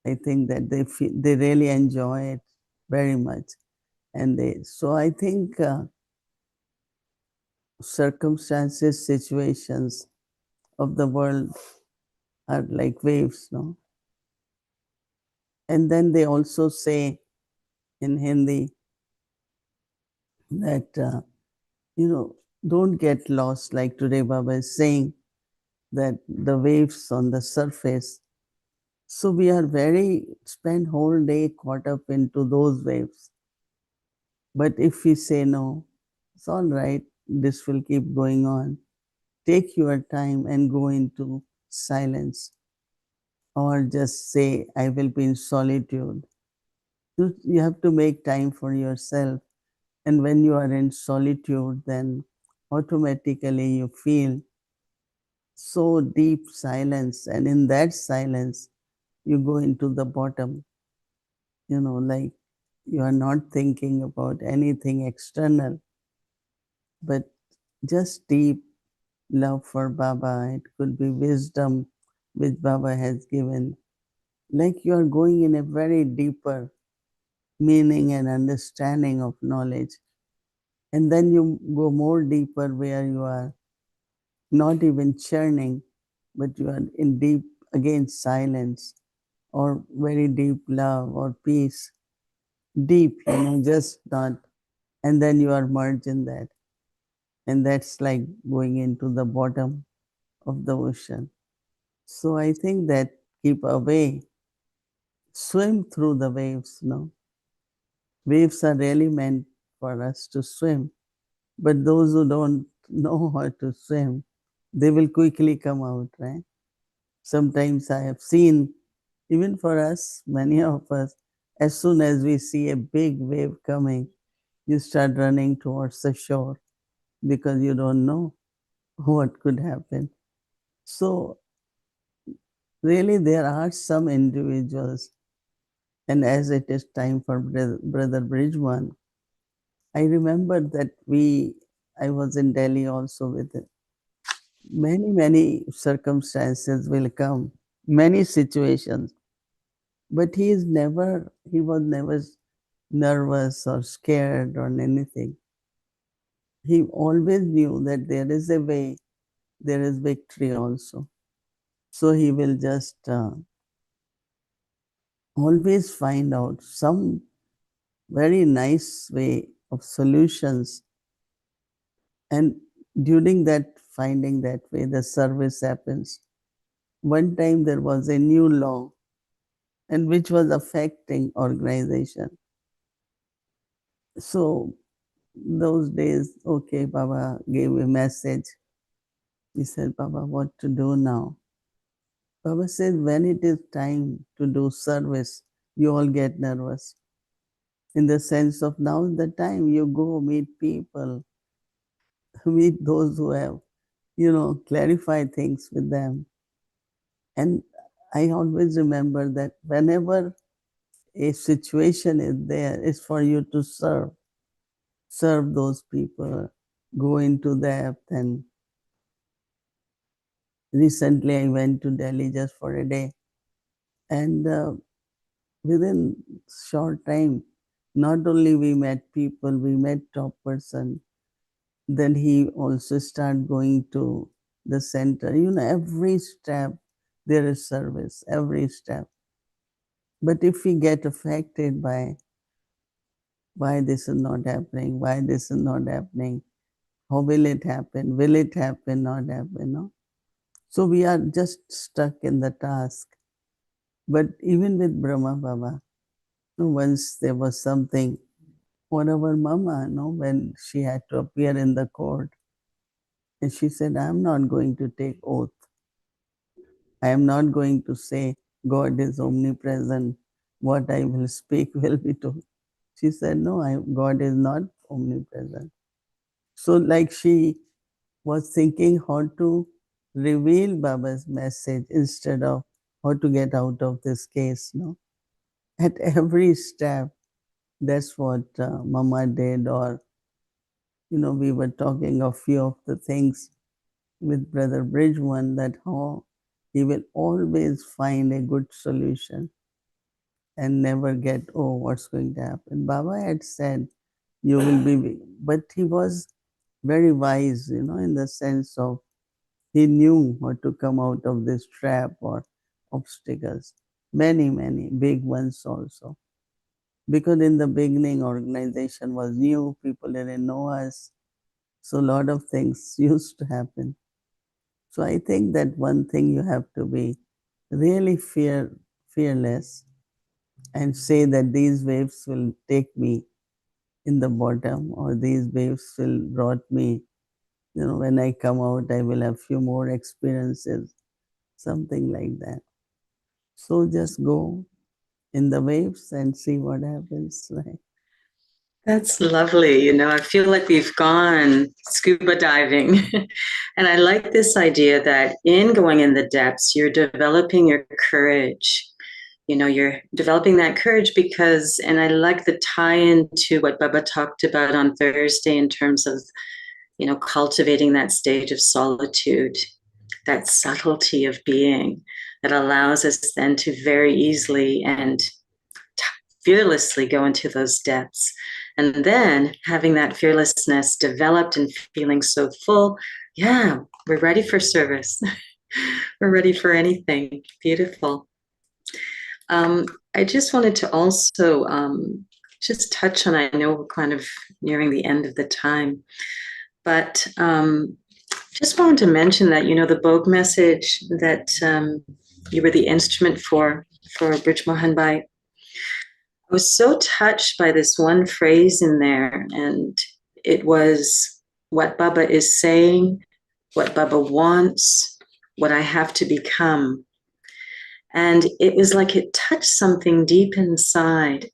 I think that they really enjoy it very much. And so I think circumstances, situations of the world are like waves, no? And then they also say in Hindi that, don't get lost. Like today, Baba is saying that the waves on the surface. So we are spend whole day caught up into those waves. But if we say no, it's all right, this will keep going on. Take your time and go into silence, or just say, I will be in solitude. You have to make time for yourself. And when you are in solitude, then automatically you feel so deep silence. And in that silence, you go into the bottom, like you are not thinking about anything external, but just deep love for Baba. It could be wisdom which Baba has given. Like you are going in a very deeper meaning and understanding of knowledge. And then you go more deeper where you are not even churning, but you are in deep, again, silence or very deep love or peace. Deep, just not. And then you are merged in that. And that's like going into the bottom of the ocean. So I think that keep away, swim through the waves, no? Waves are really meant for us to swim. But those who don't know how to swim, they will quickly come out, right? Sometimes I have seen, even for us, many of us, as soon as we see a big wave coming, you start running towards the shore because you don't know what could happen. So, really, there are some individuals, and as it is time for Brother Bridgman, I remember that I was in Delhi also with it. Many circumstances will come, many situations, but he was never nervous or scared or anything. He always knew that there is a way, there is victory also. So he will just always find out some very nice way of solutions. And during that finding that way the service happens. One time there was a new law and which was affecting organization. So those days, okay, Baba gave a message. He said, Baba, what to do now? Baba said, when it is time to do service, you all get nervous. In the sense of now is the time you go meet people, meet those who have, clarify things with them. And I always remember that whenever a situation is there, it's for you to serve those people, go into depth. And recently I went to Delhi just for a day. And within short time, not only we met people, we met top person. Then he also started going to the center. Every step there is service, every step. But if we get affected by why this is not happening, why this is not happening, how will it happen, not happen, no? So we are just stuck in the task. But even with Brahma Baba, once there was something for our mama, when she had to appear in the court, and she said, I'm not going to take oath. I am not going to say God is omnipresent. What I will speak will be true. She said, no, God is not omnipresent. So like she was thinking how to reveal Baba's message instead of how to get out of this case. No, at every step, that's what Mama did. Or we were talking of few of the things with Brother Bridgman, that how he will always find a good solution and never get, oh, what's going to happen. Baba had said, you will be, but he was very wise, in the sense of he knew how to come out of this trap or obstacles. Many, many big ones also. Because in the beginning, organization was new, people didn't know us. So a lot of things used to happen. So I think that one thing you have to be really fearless and say that these waves will take me in the bottom, or these waves will brought me, when I come out, I will have few more experiences, something like that. So just go in the waves and see what happens. Right? That's lovely. I feel like we've gone scuba diving. And I like this idea that in going in the depths, you're developing your courage. You're developing that courage because, and I like the tie-in to what Baba talked about on Thursday in terms of, cultivating that stage of solitude, that subtlety of being that allows us then to very easily and fearlessly go into those depths. And then having that fearlessness developed and feeling so full, yeah, we're ready for service. We're ready for anything. Beautiful. I just wanted to also just touch on, I know we're kind of nearing the end of the time, but just wanted to mention that, the Bogue message that you were the instrument for Brij Mohan Bhai, I was so touched by this one phrase in there, and it was what Baba is saying, what Baba wants, what I have to become. And it was like it touched something deep inside.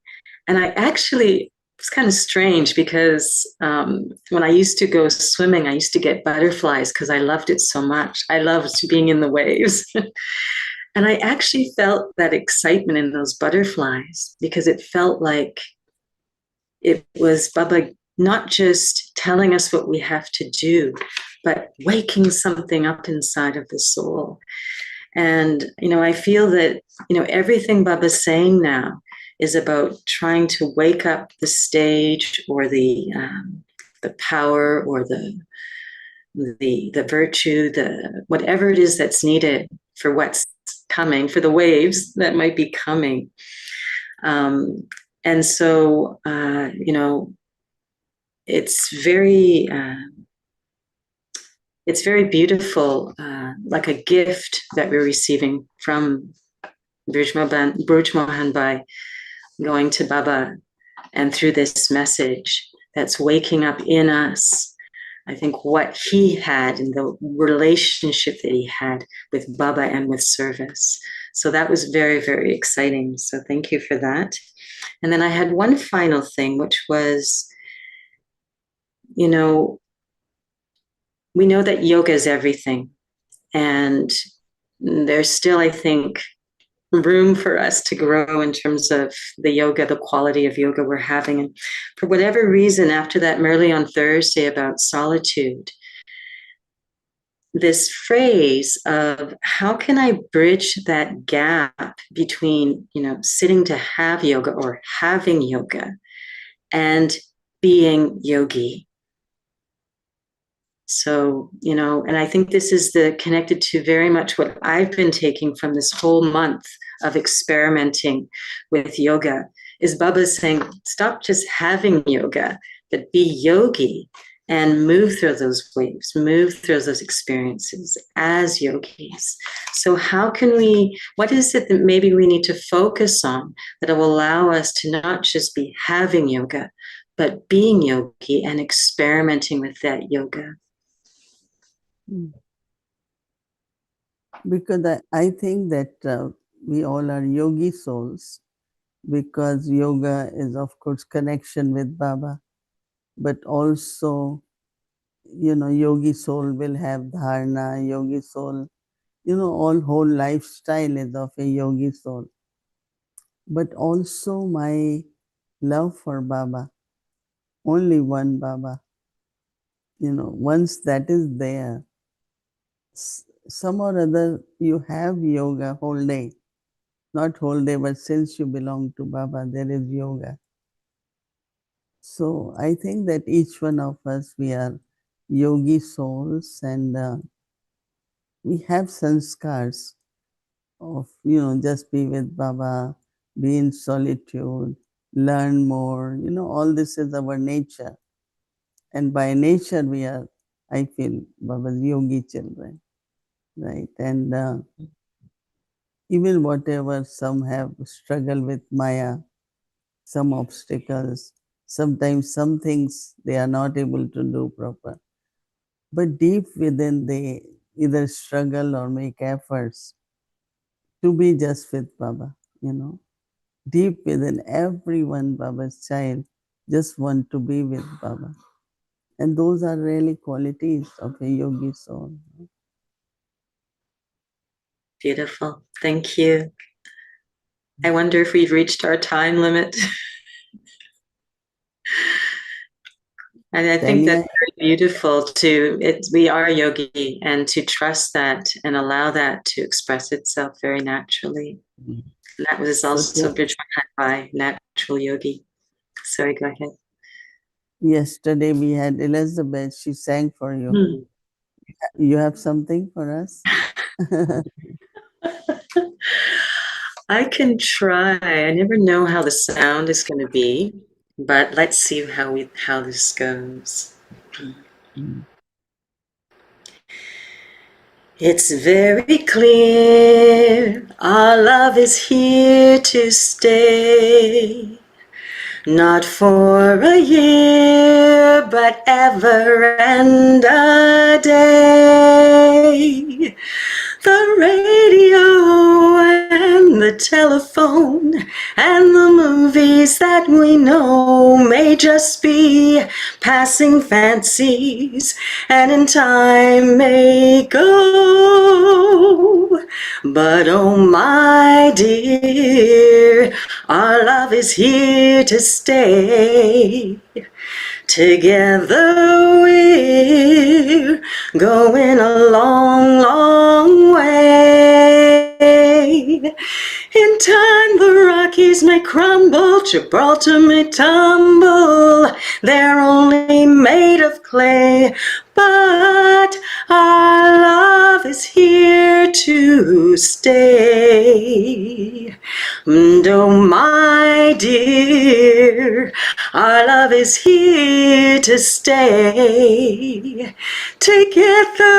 And it's kind of strange because when I used to go swimming, I used to get butterflies because I loved it so much. I loved being in the waves. And I actually felt that excitement in those butterflies because it felt like it was Baba not just telling us what we have to do, but waking something up inside of the soul. And, I feel that, everything Baba's saying now is about trying to wake up the stage or the power or the virtue, whatever it is that's needed for what's coming, for the waves that might be coming. And so, it's very it's very beautiful, like a gift that we're receiving from Bruj Mohan by going to Baba, and through this message that's waking up in us, I think, what he had in the relationship that he had with Baba and with service. So that was very, very exciting. So thank you for that. And then I had one final thing, which was, you know, we know that yoga is everything. And there's still, I think, room for us to grow in terms of the yoga, the quality of yoga we're having. And for whatever reason, after that Merrily on Thursday about solitude, this phrase of how can I bridge that gap between, you know, sitting to have yoga or having yoga and being yogi. So, you know, and I think this is connected to very much what I've been taking from this whole month of experimenting with yoga is Baba's saying, stop just having yoga, but be yogi and move through those waves, move through those experiences as yogis. So how can what is it that maybe we need to focus on that will allow us to not just be having yoga, but being yogi and experimenting with that yoga? Because I think that we all are yogi souls, because yoga is, of course, connection with Baba, but also, you know, yogi soul will have dharana, yogi soul, you know, all whole lifestyle is of a yogi soul. But also my love for Baba, only one Baba, you know, once that is there, some or other you have yoga whole day, not whole day, but since you belong to Baba, there is yoga. So I think that each one of us, we are yogi souls, and we have sanskars of, you know, just be with Baba, be in solitude, learn more, you know, all this is our nature. And by nature we are, I feel, Baba's yogi children, right? And even whatever some have struggled with Maya, some obstacles, sometimes some things they are not able to do proper. But deep within they either struggle or make efforts to be just with Baba, you know. Deep within everyone, Baba's child just want to be with Baba. And those are really qualities of a yogi soul. Beautiful. Thank you. I wonder if we've reached our time limit. And I think that's very beautiful we are yogi, and to trust that and allow that to express itself very naturally. And that was also bridged by natural yogi. Sorry, go ahead. Yesterday we had Elizabeth, she sang for you. You have something for us? I can try. I never know how the sound is going to be, but let's see how this goes. It's very clear our love is here to stay. Not for a year, but ever and a day. The radio and the telephone and the movies that we know may just be passing fancies and in time may go. But oh my dear, our love is here to stay. Together we're going a long, long way. In time the Rockies may crumble, Gibraltar may tumble, they're only made of clay, but our love is here to stay. And oh my dear, Our love is here to stay. Together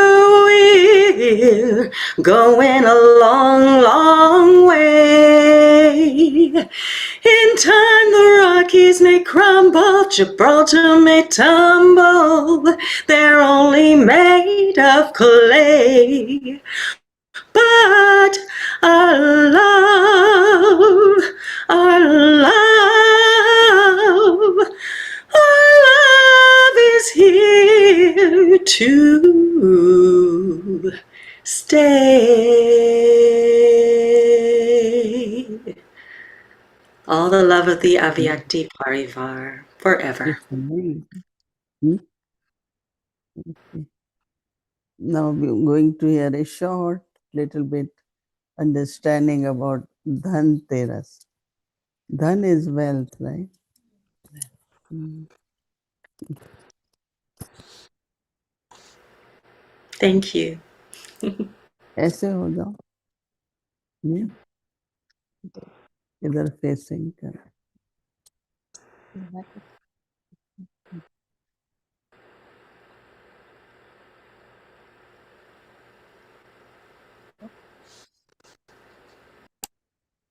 we're going a long, long way. In time the Rockies may crumble, Gibraltar may tumble, they're only made of clay. But our love, our love, our love is here to stay. All the love of the Avyakti Parivar forever. It's amazing. Hmm? Okay. Now we're going to hear a short little bit understanding about Dhan Teras. Dhan is wealth, right? Hmm. Thank you. ऐसे हो जाओ हम्म, इधर facing कर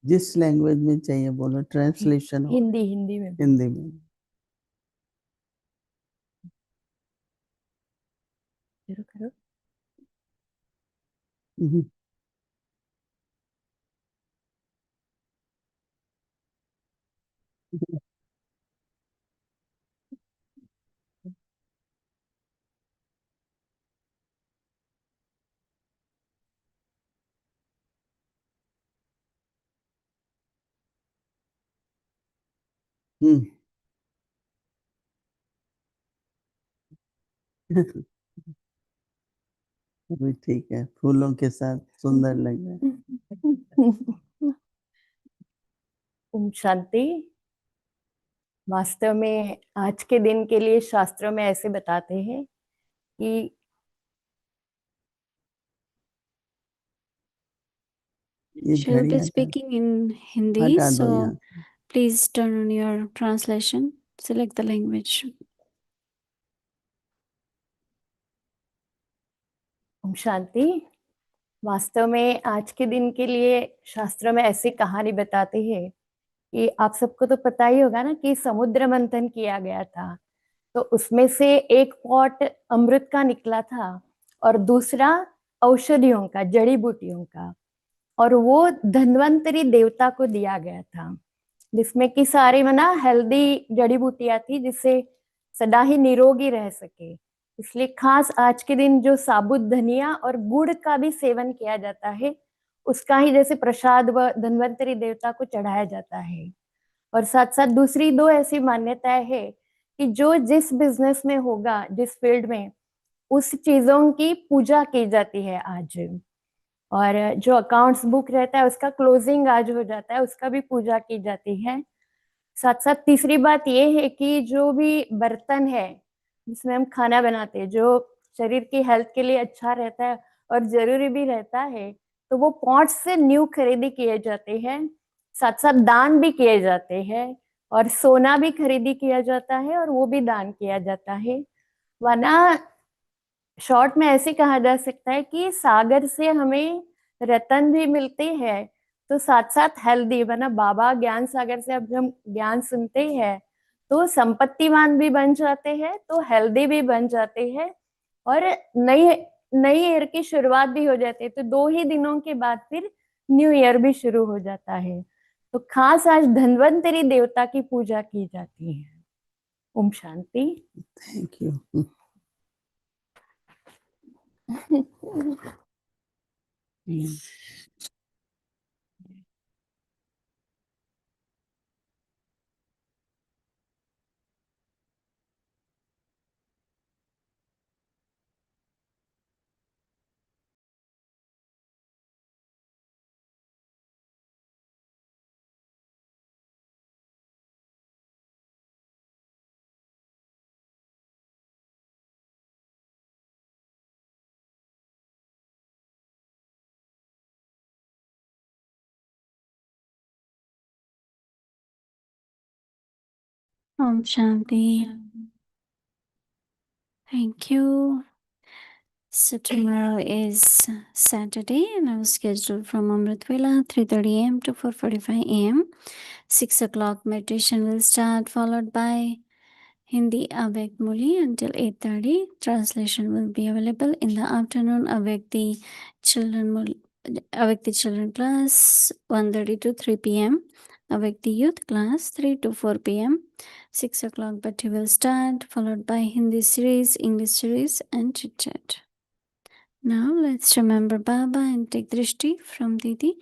जिस language में चाहिए बोलो translation हो हिंदी में हिंदी में करो हम्म, हम्म, अभी ठीक है फूलों के साथ सुंदर लग रहा है ओम शांति। वास्तव में आज के दिन के लिए शास्त्रों में ऐसे बताते हैं कि ये She'll घड़ी be हटा speaking in Hindi, हटा दो so यहाँ please turn on your translation. Select the language. Om Shanti. वास्तव में आज के दिन के लिए शास्त्रों में ऐसी कहानी बताते हैं कि आप सबको तो पता ही होगा ना कि समुद्र मंथन किया गया था, तो उसमें से एक पॉट अमृत का निकला था और दूसरा औषधियों का, जड़ी बूटियों का, और वो धन्वंतरी देवता को दिया गया था, जिसमें कि सारी मना हेल्दी जड़ी बूटियां थी जिससे सदा ही निरोगी रह सके। इसलिए खास आज के दिन जो साबुत धनिया और गुड़ का भी सेवन किया जाता है, उसका ही जैसे प्रसाद व धन्वंतरी देवता को चढ़ाया जाता है। और साथ साथ दूसरी दो ऐसी मान्यताएं है कि जो जिस बिजनेस में होगा, जिस फील्ड में, उस चीजों की पूजा की जाती है आज। और जो अकाउंट्स बुक रहता है उसका क्लोजिंग आज हो जाता है, उसका भी पूजा की जाती है। साथ साथ तीसरी बात ये है कि जो भी बर्तन है जिसमें हम खाना बनाते हैं, जो शरीर की हेल्थ के लिए अच्छा रहता है और जरूरी भी रहता है, तो वो पॉट्स से न्यू खरीदी किए जाते हैं। साथ साथ दान भी किए जाते हैं, और सोना भी खरीदी किया जाता है और वो भी दान किया जाता है। वरना शॉर्ट में ऐसे कहा जा सकता है कि सागर से हमें रतन भी मिलते हैं, तो साथ साथ हेल्दी, वरना बाबा ज्ञान सागर से अब हम ज्ञान सुनते हैं तो संपत्तिवान भी बन जाते हैं, तो हेल्दी भी बन जाते हैं, और नई नई ईयर की शुरुआत भी हो जाती है। तो 2 ही दिनों के बाद फिर न्यू ईयर भी शुरू हो जाता है। तो खास आज धन्वंतरी देवता की पूजा की जाती है। Om Shanti. Thank you Om Shanti. Thank you. So tomorrow is Saturday and I was scheduled from Amrit Vela 3:30 a.m. to 4:45 a.m. 6 o'clock meditation will start, followed by Hindi Avek Muli until 8:30. Translation will be available in the afternoon. Avek the children class 1:30 to 3 p.m. Awake the youth class 3 to 4 p.m. 6 o'clock Bhatti will start, followed by Hindi series, English series and chit chat. Now let's remember Baba and take drishti from Didi.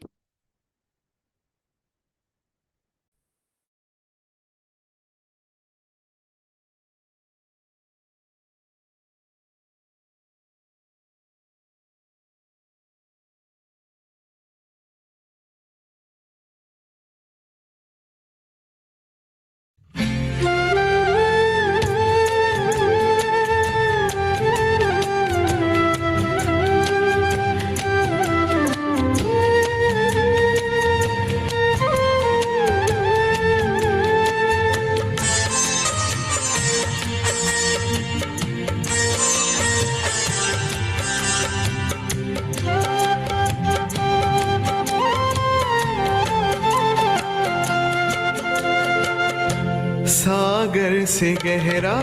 सागर से गहरा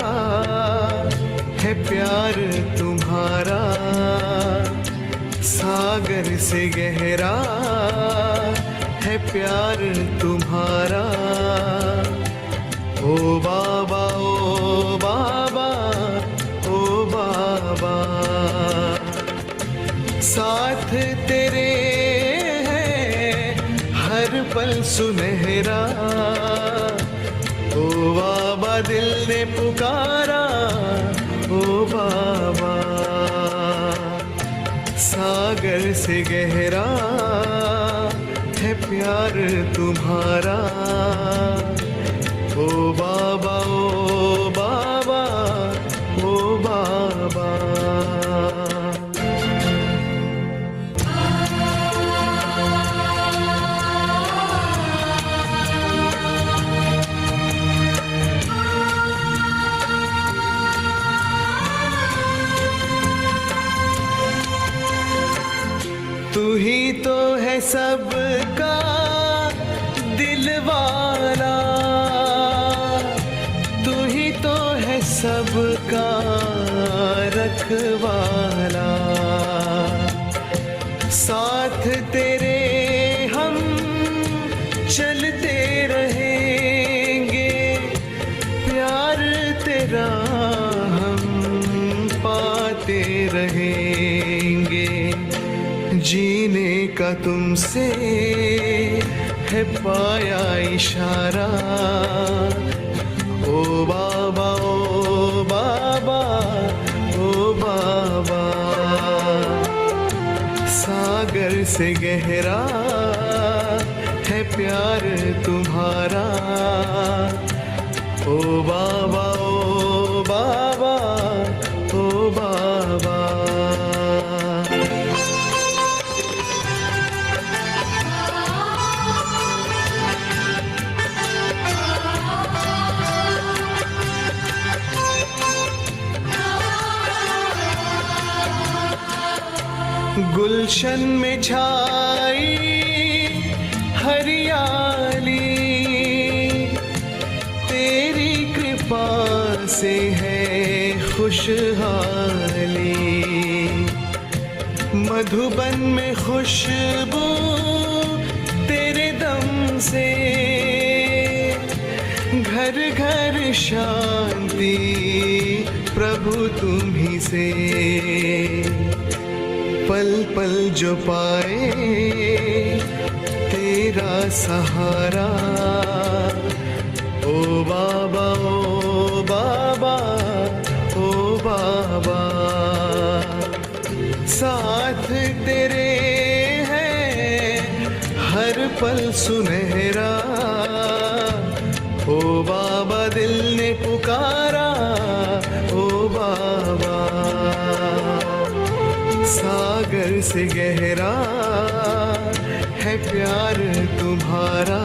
है प्यार तुम्हारा, सागर से गहरा है प्यार तुम्हारा। ओ बाबा ओ बाबा ओ बाबा, साथ तेरे है हर पल सुनहरा। ओ बाबा दिल ने पुकारा, ओ बाबा सागर से गहरा है प्यार तुम्हारा। ओ बाबा ओ बाबा ओ बाबा। तू ही तो है सबका दिलवाला, तू ही तो है सबका रखवाला। साथ तेरे हम चलते रहेंगे, प्यार तेरा हम पाते रहेंगे। जीने का तुमसे है पाया इशारा। ओ बाबा ओ बाबा ओ बाबा, सागर से गहरा है प्यार तुम्हारा। ओ बाबा ओ बाबा ओ बाबा। गुलशन में छाई हरियाली, तेरी कृपा से है खुशहाली। मधुबन में खुशबू तेरे दम से, घर घर शांति प्रभु तुम ही से। पल पल जो पाए तेरा सहारा। ओ बाबा ओ बाबा ओ बाबा, साथ तेरे है हर पल सुनहरा। ओ बाबा दिल ने पुकारा, ओ बाबा सागर से गहरा है प्यार तुम्हारा।